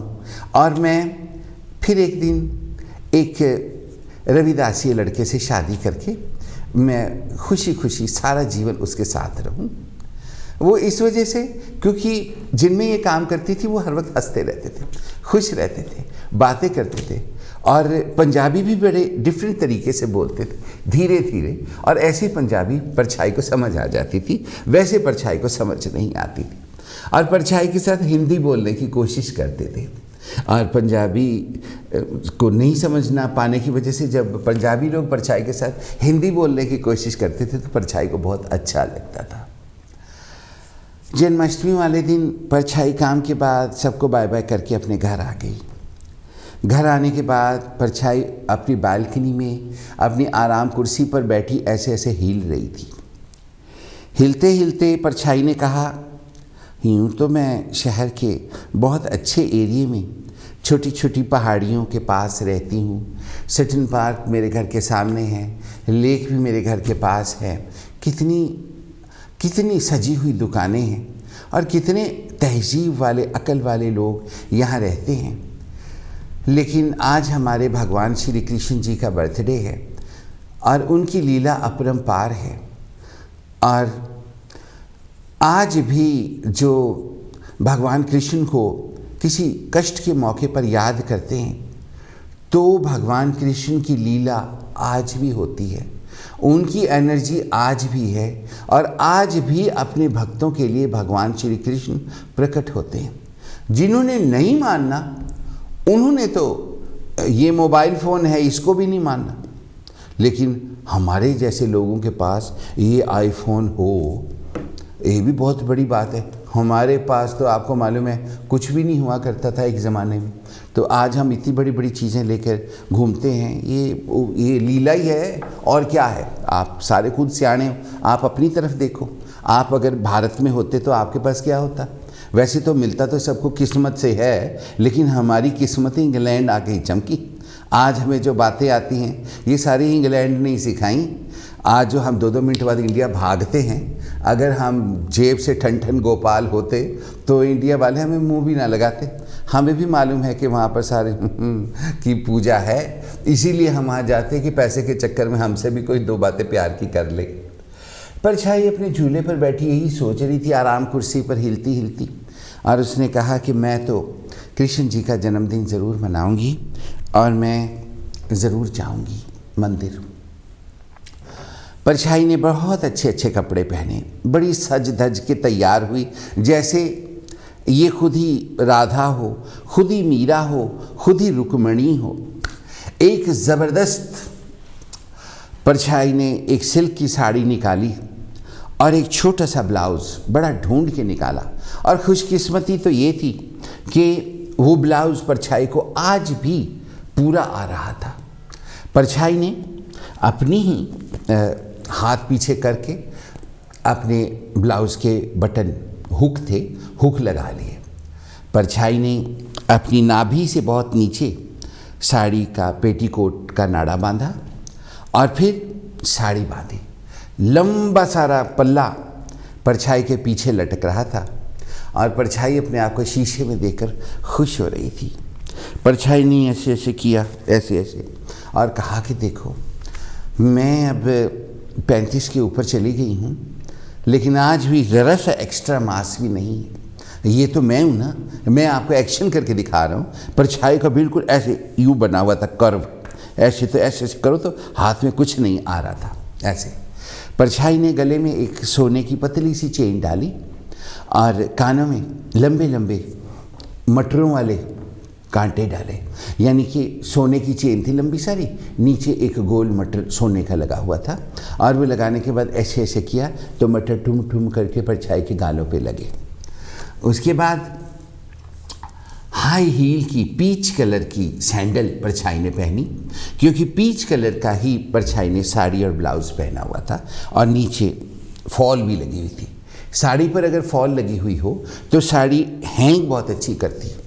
और मैं फिर एक दिन एक रविदासी लड़के से शादी करके मैं खुशी खुशी सारा जीवन उसके साथ रहूं। वो इस वजह से क्योंकि जिनमें ये काम करती थी वो हर वक्त हंसते रहते थे, खुश रहते थे, बातें करते थे और पंजाबी भी बड़े डिफरेंट तरीके से बोलते थे, धीरे धीरे, और ऐसी पंजाबी परछाई को समझ आ जाती थी, वैसे परछाई को समझ नहीं आती थी। और परछाई के साथ हिंदी बोलने की कोशिश करते थे और पंजाबी को नहीं समझना पाने की वजह से जब पंजाबी लोग परछाई के साथ हिंदी बोलने की कोशिश करते थे तो परछाई को बहुत अच्छा लगता था। जन्माष्टमी वाले दिन परछाई काम के बाद सबको बाय बाय करके अपने घर आ गई। घर आने के बाद परछाई अपनी बालकनी में अपनी आराम कुर्सी पर बैठी ऐसे ऐसे हिल रही थी। हिलते हिलते परछाई ने कहा, यूँ तो मैं शहर के बहुत अच्छे एरिए में छोटी छोटी पहाड़ियों के पास रहती हूँ, सटन पार्क मेरे घर के सामने है, लेक भी मेरे घर के पास है, कितनी सजी हुई दुकानें हैं और कितने तहजीब वाले अकल वाले लोग यहाँ रहते हैं। लेकिन आज हमारे भगवान श्री कृष्ण जी का बर्थडे है और उनकी लीला अपरंपार है। और आज भी जो भगवान कृष्ण को किसी कष्ट के मौके पर याद करते हैं तो भगवान कृष्ण की लीला आज भी होती है, उनकी एनर्जी आज भी है और आज भी अपने भक्तों के लिए भगवान श्री कृष्ण प्रकट होते हैं। जिन्होंने नहीं मानना उन्होंने तो ये मोबाइल फ़ोन है इसको भी नहीं मानना, लेकिन हमारे जैसे लोगों के पास ये आईफोन हो ये भी बहुत बड़ी बात है। हमारे पास तो आपको मालूम है कुछ भी नहीं हुआ करता था एक ज़माने में, तो आज हम इतनी बड़ी बड़ी चीज़ें लेकर घूमते हैं। ये लीला ही है और क्या है। आप सारे खुद सियाने हो, आप अपनी तरफ देखो। आप अगर भारत में होते तो आपके पास क्या होता। वैसे तो मिलता तो सबको किस्मत से है, लेकिन हमारी किस्मतें इंग्लैंड आके ही चमकी। आज हमें जो बातें आती हैं ये सारी इंग्लैंड ने ही सिखाई। आज जो हम 2-2 मिनट बाद इंडिया भागते हैं, अगर हम जेब से ठन ठन गोपाल होते तो इंडिया वाले हमें मुंह भी ना लगाते। हमें भी मालूम है कि वहाँ पर सारे की पूजा है, इसीलिए हम वहाँ जाते हैं कि पैसे के चक्कर में हमसे भी कोई 2 बातें प्यार की कर ले। परछाई अपने झूले पर बैठी यही सोच रही थी, आराम कुर्सी पर हिलती हिलती, और उसने कहा कि मैं तो कृष्ण जी का जन्मदिन ज़रूर मनाऊंगी और मैं ज़रूर जाऊंगी मंदिर। परछाई ने बहुत अच्छे अच्छे कपड़े पहने, बड़ी सज धज के तैयार हुई, जैसे ये खुद ही राधा हो, खुद ही मीरा हो, खुद ही रुक्मणी हो। एक ज़बरदस्त परछाई ने एक सिल्क की साड़ी निकाली और एक छोटा सा ब्लाउज़ बड़ा ढूंढ के निकाला। और खुशकिस्मती तो ये थी कि वो ब्लाउज़ परछाई को आज भी पूरा आ रहा था। परछाई ने अपनी ही हाथ पीछे करके अपने ब्लाउज़ के बटन हुक थे, हुक लगा लिए। परछाई ने अपनी नाभि से बहुत नीचे साड़ी का पेटीकोट का नाड़ा बांधा और फिर साड़ी बांधी। लंबा सारा पल्ला परछाई के पीछे लटक रहा था और परछाई अपने आप को शीशे में देखकर खुश हो रही थी। परछाई ने ऐसे ऐसे किया, ऐसे ऐसे, और कहा कि देखो मैं अब 35 के ऊपर चली गई हूँ, लेकिन आज भी ज़रा सा एक्स्ट्रा मास भी नहीं है। ये तो मैं हूँ ना, मैं आपको एक्शन करके दिखा रहा हूँ। परछाई का बिल्कुल ऐसे यूँ बना हुआ था कर्व, ऐसे तो ऐसे ऐसे करो तो हाथ में कुछ नहीं आ रहा था ऐसे। परछाई ने गले में एक सोने की पतली सी चेन डाली और कानों में लंबे लंबे मटरों वाले कांटे डाले, यानी कि सोने की चेन थी लंबी सारी, नीचे एक गोल मटर सोने का लगा हुआ था, और वो लगाने के बाद ऐसे ऐसे किया तो मटर ठुम ठुम करके परछाई के गालों पे लगे। उसके बाद हाई हील की पीच कलर की सैंडल परछाई ने पहनी, क्योंकि पीच कलर का ही परछाई ने साड़ी और ब्लाउज़ पहना हुआ था और नीचे फॉल भी लगी हुई थी। साड़ी पर अगर फॉल लगी हुई हो तो साड़ी हैंग बहुत अच्छी करती है।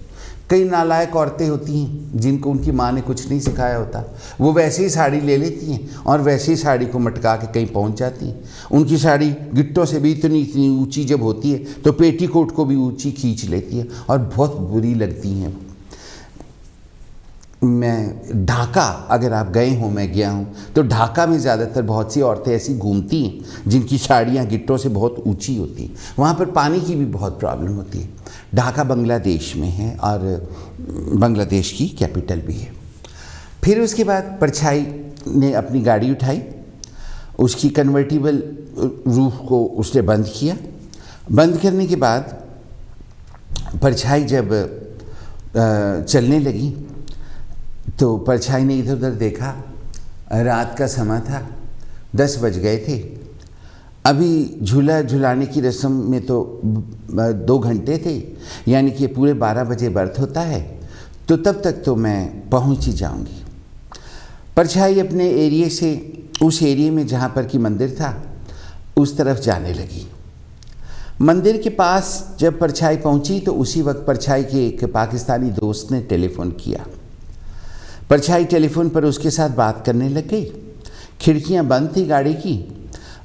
कई नालायक औरतें होती हैं जिनको उनकी माँ ने कुछ नहीं सिखाया होता, वो वैसे ही साड़ी ले लेती हैं और वैसे ही साड़ी को मटका के कहीं पहुंच जाती हैं। उनकी साड़ी गिट्टों से भी इतनी इतनी ऊंची जब होती है तो पेटीकोट को भी ऊंची खींच लेती है और बहुत बुरी लगती हैं। मैं ढाका, अगर आप गए हो, मैं गया हूँ, तो ढाका में ज़्यादातर बहुत सी औरतें ऐसी घूमती हैं जिनकी साड़ियाँ गिट्टों से बहुत ऊंची होती हैं। वहाँ पर पानी की भी बहुत प्रॉब्लम होती है। ढाका बांग्लादेश में है और बांग्लादेश की कैपिटल भी है। फिर उसके बाद परछाई ने अपनी गाड़ी उठाई, उसकी कन्वर्टिबल रूफ को उसने बंद किया। बंद करने के बाद परछाई जब चलने लगी तो परछाई ने इधर उधर देखा। रात का समय था, 10 बज गए थे। अभी झूला झुलाने की रस्म में तो 2 घंटे थे, यानी कि पूरे 12 बजे बर्थ होता है, तो तब तक तो मैं पहुंच ही जाऊंगी। परछाई अपने एरिए से उस एरिए में जहां पर कि मंदिर था उस तरफ जाने लगी। मंदिर के पास जब परछाई पहुंची तो उसी वक्त परछाई के एक पाकिस्तानी दोस्त ने टेलीफोन किया। परछाई टेलीफोन पर उसके साथ बात करने लग गई। खिड़कियां बंद थी गाड़ी की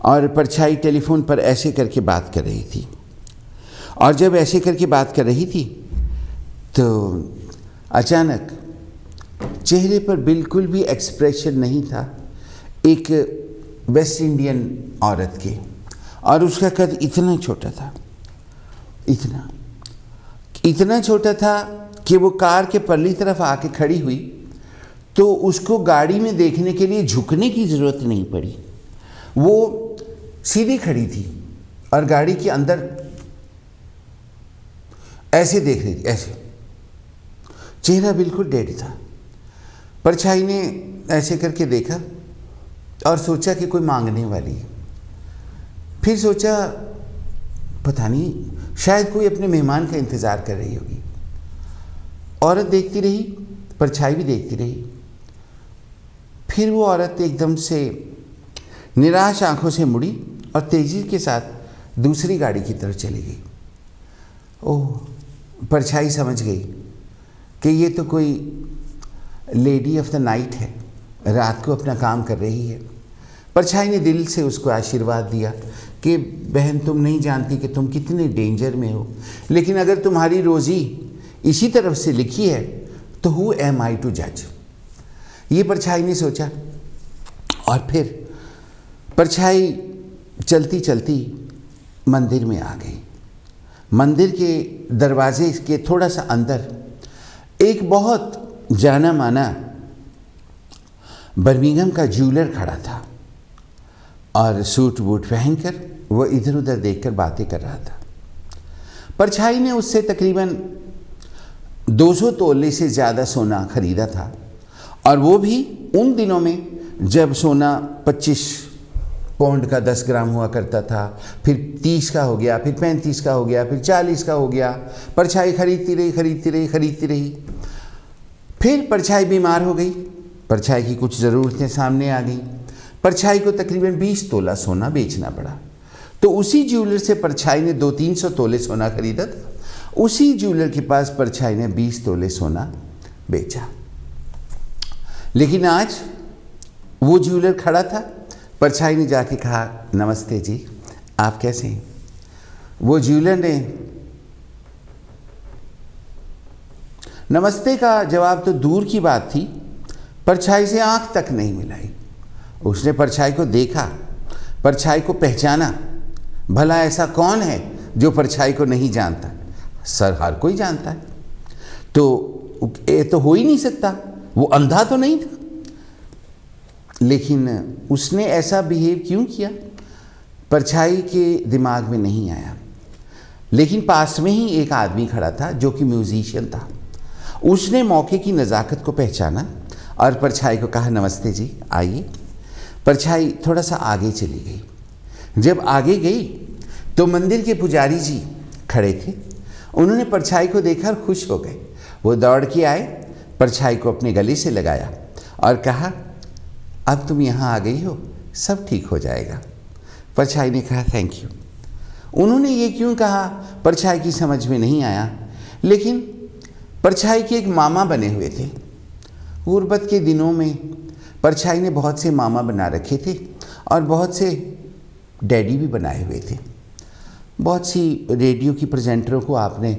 और परछाई टेलीफोन पर ऐसे करके बात कर रही थी। और जब ऐसे करके बात कर रही थी तो अचानक चेहरे पर बिल्कुल भी एक्सप्रेशन नहीं था एक वेस्ट इंडियन औरत के, और उसका कद इतना छोटा था, इतना छोटा था कि वो कार के परली तरफ आके खड़ी हुई तो उसको गाड़ी में देखने के लिए झुकने की ज़रूरत नहीं पड़ी। वो सीधी खड़ी थी और गाड़ी के अंदर ऐसे देख रही थी, ऐसे, चेहरा बिल्कुल डेड था। परछाई ने ऐसे करके देखा और सोचा कि कोई मांगने वाली है। फिर सोचा पता नहीं, शायद कोई अपने मेहमान का इंतज़ार कर रही होगी। औरत देखती रही, परछाई भी देखती रही। फिर वो औरत एकदम से निराश आंखों से मुड़ी और तेजी के साथ दूसरी गाड़ी की तरफ चली गई। ओह, परछाई समझ गई कि ये तो कोई लेडी ऑफ द नाइट है, रात को अपना काम कर रही है। परछाई ने दिल से उसको आशीर्वाद दिया कि बहन, तुम नहीं जानती कि तुम कितने डेंजर में हो, लेकिन अगर तुम्हारी रोज़ी इसी तरफ से लिखी है तो हु एम आई टू जज, ये परछाई ने सोचा। और फिर परछाई चलती चलती मंदिर में आ गई। मंदिर के दरवाजे के थोड़ा सा अंदर एक बहुत जाना माना बर्मिंघम का ज्वेलर खड़ा था और सूट बूट पहनकर वो इधर उधर देखकर बातें कर रहा था। परछाई ने उससे तकरीबन 200 तोले से ज़्यादा सोना खरीदा था, और वो भी उन दिनों में जब सोना 25 पौंड का 10 ग्राम हुआ करता था, फिर 30 का हो गया, फिर 35 का हो गया, फिर 40 का हो गया। परछाई खरीदती रही। फिर परछाई बीमार हो गई, परछाई की कुछ ज़रूरतें सामने आ गई। परछाई को तकरीबन 20 तोला सोना बेचना पड़ा। तो उसी ज्वेलर से परछाई ने 200-300 तोले सोना खरीदा था। उसी ज्वेलर के पास परछाई ने 20 तोले सोना बेचा। लेकिन आज वो ज्वेलर खड़ा था। परछाई ने जाके कहा, नमस्ते जी, आप कैसे हैं? वो ज्वेलर ने नमस्ते का जवाब तो दूर की बात थी, परछाई से आंख तक नहीं मिलाई। उसने परछाई को देखा, परछाई को पहचाना। भला ऐसा कौन है जो परछाई को नहीं जानता? सर, हर कोई जानता है। तो ये तो हो ही नहीं सकता, वो अंधा तो नहीं था। लेकिन उसने ऐसा बिहेव क्यों किया, परछाई के दिमाग में नहीं आया। लेकिन पास में ही एक आदमी खड़ा था जो कि म्यूजिशियन था। उसने मौके की नज़ाकत को पहचाना और परछाई को कहा, नमस्ते जी, आइए। परछाई थोड़ा सा आगे चली गई। जब आगे गई तो मंदिर के पुजारी जी खड़े थे। उन्होंने परछाई को देखकर खुश हो गए। वो दौड़ के आए, परछाई को अपने गले से लगाया और कहा, अब तुम यहाँ आ गई हो, सब ठीक हो जाएगा। परछाई ने कहा, थैंक यू। उन्होंने ये क्यों कहा, परछाई की समझ में नहीं आया। लेकिन परछाई के एक मामा बने हुए थे। गुर्बत के दिनों में परछाई ने बहुत से मामा बना रखे थे और बहुत से डैडी भी बनाए हुए थे। बहुत सी रेडियो की प्रेजेंटरों को आपने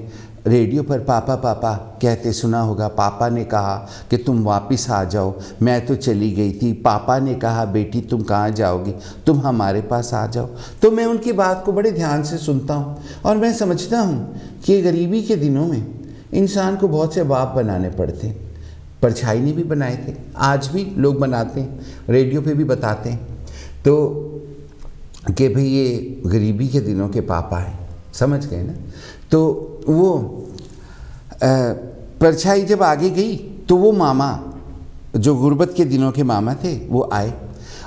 रेडियो पर पापा पापा कहते सुना होगा। पापा ने कहा कि तुम वापस आ जाओ, मैं तो चली गई थी। पापा ने कहा, बेटी तुम कहाँ जाओगी, तुम हमारे पास आ जाओ। तो मैं उनकी बात को बड़े ध्यान से सुनता हूँ और मैं समझता हूँ कि गरीबी के दिनों में इंसान को बहुत से बाप बनाने पड़ते हैं। परछाई ने भी बनाए थे, आज भी लोग बनाते हैं, रेडियो पे भी बताते हैं तो कि भाई ये गरीबी के दिनों के पापा हैं, समझ गए ना। तो वो परछाई जब आगे गई तो वो मामा जो गुर्बत के दिनों के मामा थे वो आए।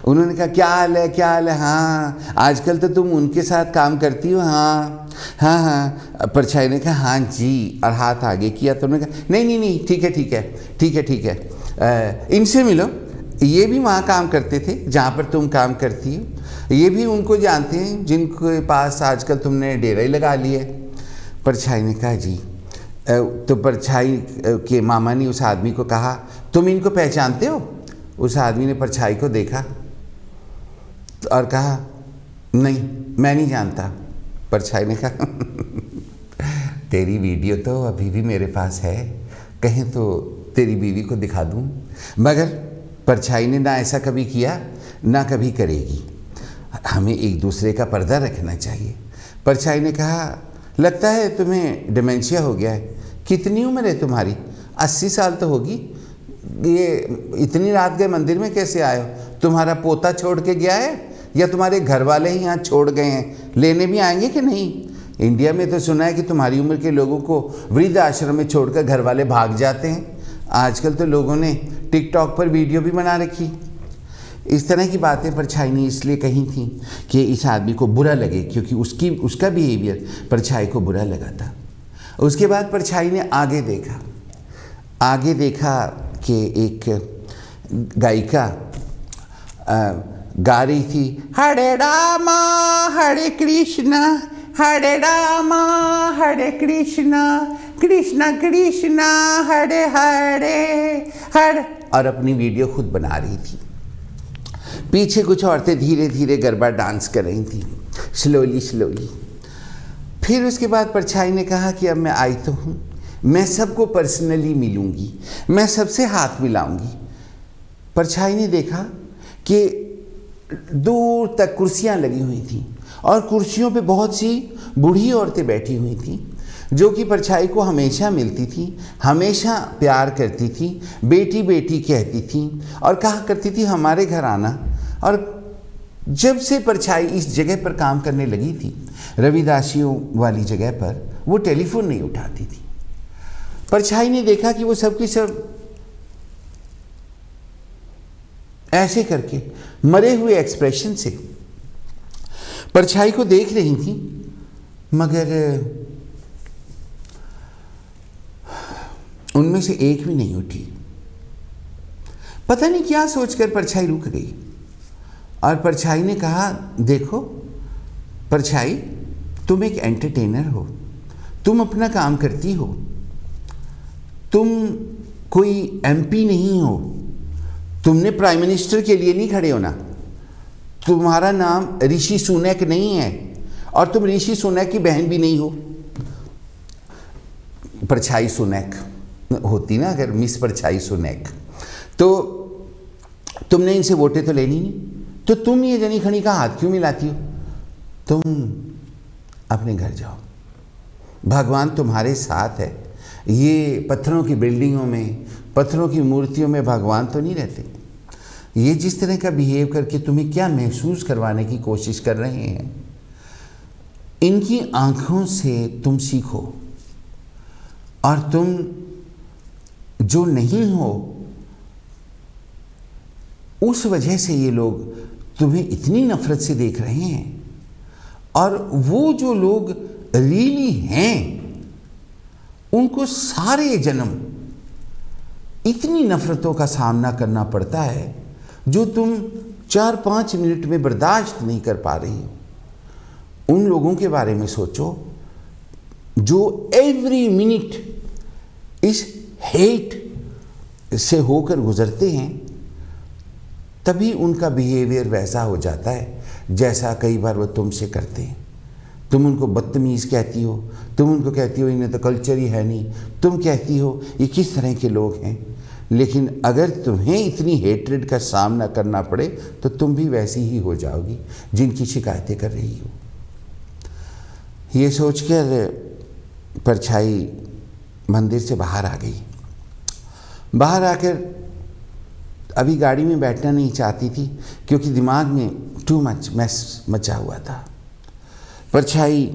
उन्होंने कहा, क्या हाल है, क्या हाल है? हाँ, आजकल तो तुम उनके साथ काम करती हो। हाँ हाँ हाँ। परछाई ने कहा, हाँ जी, और हाथ आगे किया। तो उन्होंने कहा, नहीं नहीं नहीं, ठीक है, इनसे मिलो, ये भी वहाँ काम करते थे जहाँ पर तुम काम करती हो, ये भी उनको जानते हैं जिनके पास आजकल तुमने डेरा ही लगा लिया है। परछाई ने कहा, जी। तो परछाई के मामा ने उस आदमी को कहा, तुम इनको पहचानते हो? उस आदमी ने परछाई को देखा और कहा, नहीं, मैं नहीं जानता। परछाई ने कहा, तेरी वीडियो तो अभी भी मेरे पास है, कहीं तो तेरी बीवी को दिखा दूँ। मगर परछाई ने ना ऐसा कभी किया, ना कभी करेगी। हमें एक दूसरे का पर्दा रखना चाहिए। परछाई ने कहा, लगता है तुम्हें डिमेंशिया हो गया है। कितनी उम्र है तुम्हारी? 80 साल तो होगी। ये इतनी रात गए मंदिर में कैसे आए हो? तुम्हारा पोता छोड़ के गया है या तुम्हारे घर वाले ही यहाँ छोड़ गए हैं? लेने भी आएंगे कि नहीं? इंडिया में तो सुना है कि तुम्हारी उम्र के लोगों को वृद्ध आश्रम में छोड़कर घर वाले भाग जाते हैं। आजकल तो लोगों ने टिकटॉक पर वीडियो भी बना रखी। इस तरह की बातें परछाई ने इसलिए कही थी कि इस आदमी को बुरा लगे, क्योंकि उसका बिहेवियर परछाई को बुरा लगा था। उसके बाद परछाई ने आगे देखा कि एक गायिका गा रही थी, हरे रामा हरे कृष्णा, हरे रामा हरे कृष्णा, कृष्णा कृष्णा हरे हरे, और अपनी वीडियो खुद बना रही थी। पीछे कुछ औरतें धीरे धीरे गरबा डांस कर रही थी, स्लोली। फिर उसके बाद परछाई ने कहा कि अब मैं आई तो हूँ, मैं सबको पर्सनली मिलूंगी, मैं सबसे हाथ मिलाऊंगी। परछाई ने देखा कि दूर तक कुर्सियाँ लगी हुई थीं और कुर्सियों पे बहुत सी बूढ़ी औरतें बैठी हुई थीं, जो कि परछाई को हमेशा मिलती थी, हमेशा प्यार करती थी, बेटी बेटी कहती थी और कहा करती थी हमारे घर आना। और जब से परछाई इस जगह पर काम करने लगी थी, रविदासियों वाली जगह पर, वो टेलीफोन नहीं उठाती थी। परछाई ने देखा कि वो सब की सब ऐसे करके मरे हुए एक्सप्रेशन से परछाई को देख रही थी, मगर उनमें से एक भी नहीं उठी। पता नहीं क्या सोचकर परछाई रुक गई और परछाई ने कहा, देखो परछाई, तुम एक एंटरटेनर हो, तुम अपना काम करती हो, तुम कोई एमपी नहीं हो, तुमने प्राइम मिनिस्टर के लिए नहीं खड़े होना, तुम्हारा नाम ऋषि सुनैक नहीं है और तुम ऋषि सुनैक की बहन भी नहीं हो। परछाई सुनैक होती ना अगर मिस परछाई सुनैक, तो तुमने इनसे वोटें तो लेनी नहीं, तो तुम ये जनी खनी का हाथ क्यों मिलाती हो? तुम अपने घर जाओ, भगवान तुम्हारे साथ है। ये पत्थरों की बिल्डिंगों में, पत्थरों की मूर्तियों में भगवान तो नहीं रहते। ये जिस तरह का बिहेव करके तुम्हें क्या महसूस करवाने की कोशिश कर रहे हैं, इनकी आंखों से तुम सीखो और तुम जो नहीं हो उस वजह से ये लोग तुम्हें इतनी नफरत से देख रहे हैं, और वो जो लोग रियली हैं उनको सारे जन्म इतनी नफरतों का सामना करना पड़ता है जो तुम 4-5 मिनट में बर्दाश्त नहीं कर पा रही हो। उन लोगों के बारे में सोचो जो एवरी मिनट इस हेट से होकर गुजरते हैं, तभी उनका बिहेवियर वैसा हो जाता है जैसा कई बार वो तुमसे करते हैं। तुम उनको बदतमीज़ कहती हो, तुम उनको कहती हो इन्हें तो कल्चर ही है नहीं, तुम कहती हो ये किस तरह के लोग हैं। लेकिन अगर तुम्हें इतनी हेट्रेड का सामना करना पड़े तो तुम भी वैसी ही हो जाओगी जिनकी शिकायतें कर रही हो। ये सोचकर परछाई मंदिर से बाहर आ गई। बाहर आकर अभी गाड़ी में बैठना नहीं चाहती थी क्योंकि दिमाग में टू मच मैस मचा हुआ था। परछाई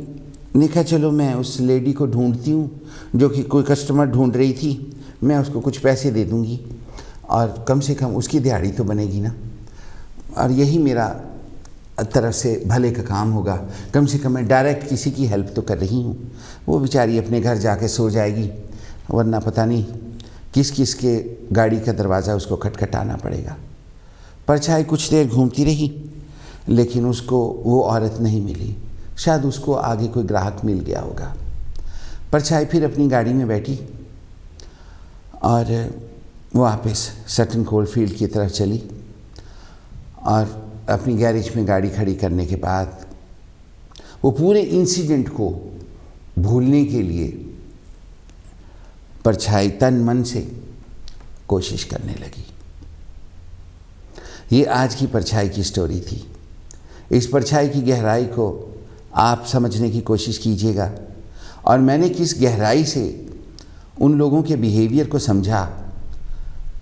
ने कहा चलो मैं उस लेडी को ढूंढती हूँ जो कि कोई कस्टमर ढूंढ रही थी, मैं उसको कुछ पैसे दे दूँगी और कम से कम उसकी दिहाड़ी तो बनेगी ना, और यही मेरा तरफ से भले का काम होगा। कम से कम मैं डायरेक्ट किसी की हेल्प तो कर रही हूँ। वो बेचारी अपने घर जाके सो जाएगी, वरना पता नहीं किस किस के गाड़ी का दरवाज़ा उसको खटखटाना पड़ेगा। परछाई कुछ देर घूमती रही लेकिन उसको वो औरत नहीं मिली। शायद उसको आगे कोई ग्राहक मिल गया होगा। परछाई फिर अपनी गाड़ी में बैठी और वापस सटन कोलफील्ड की तरफ चली और अपनी गैरेज में गाड़ी खड़ी करने के बाद वो पूरे इंसिडेंट को भूलने के लिए परछाई तन मन से कोशिश करने लगी। ये आज की परछाई की स्टोरी थी। इस परछाई की गहराई को आप समझने की कोशिश कीजिएगा और मैंने किस गहराई से उन लोगों के बिहेवियर को समझा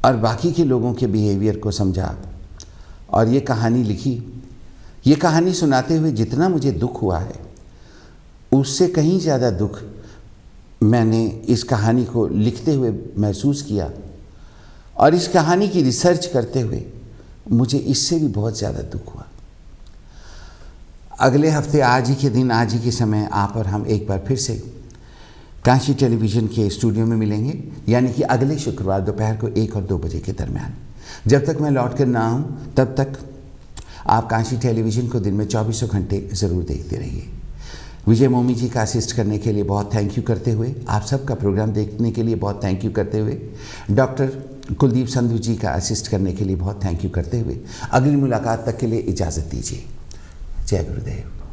और बाकी के लोगों के बिहेवियर को समझा और ये कहानी लिखी। ये कहानी सुनाते हुए जितना मुझे दुख हुआ है उससे कहीं ज़्यादा दुख मैंने इस कहानी को लिखते हुए महसूस किया और इस कहानी की रिसर्च करते हुए मुझे इससे भी बहुत ज़्यादा दुख हुआ। अगले हफ्ते आज ही के दिन, आज ही के समय आप और हम एक बार फिर से काशी टेलीविज़न के स्टूडियो में मिलेंगे, यानी कि अगले शुक्रवार दोपहर को 1 और 2 बजे के दरमियान। जब तक मैं लौट कर ना आऊँ तब तक आप काशी टेलीविज़न को दिन में 24 घंटे ज़रूर देखते रहिए। विजय मोमी जी का असिस्ट करने के लिए बहुत थैंक यू करते हुए, आप सबका प्रोग्राम देखने के लिए बहुत थैंक यू करते हुए, डॉक्टर कुलदीप संधू जी का असिस्ट करने के लिए बहुत थैंक यू करते हुए अगली मुलाकात तक के लिए इजाज़त दीजिए। जय गुरुदेव।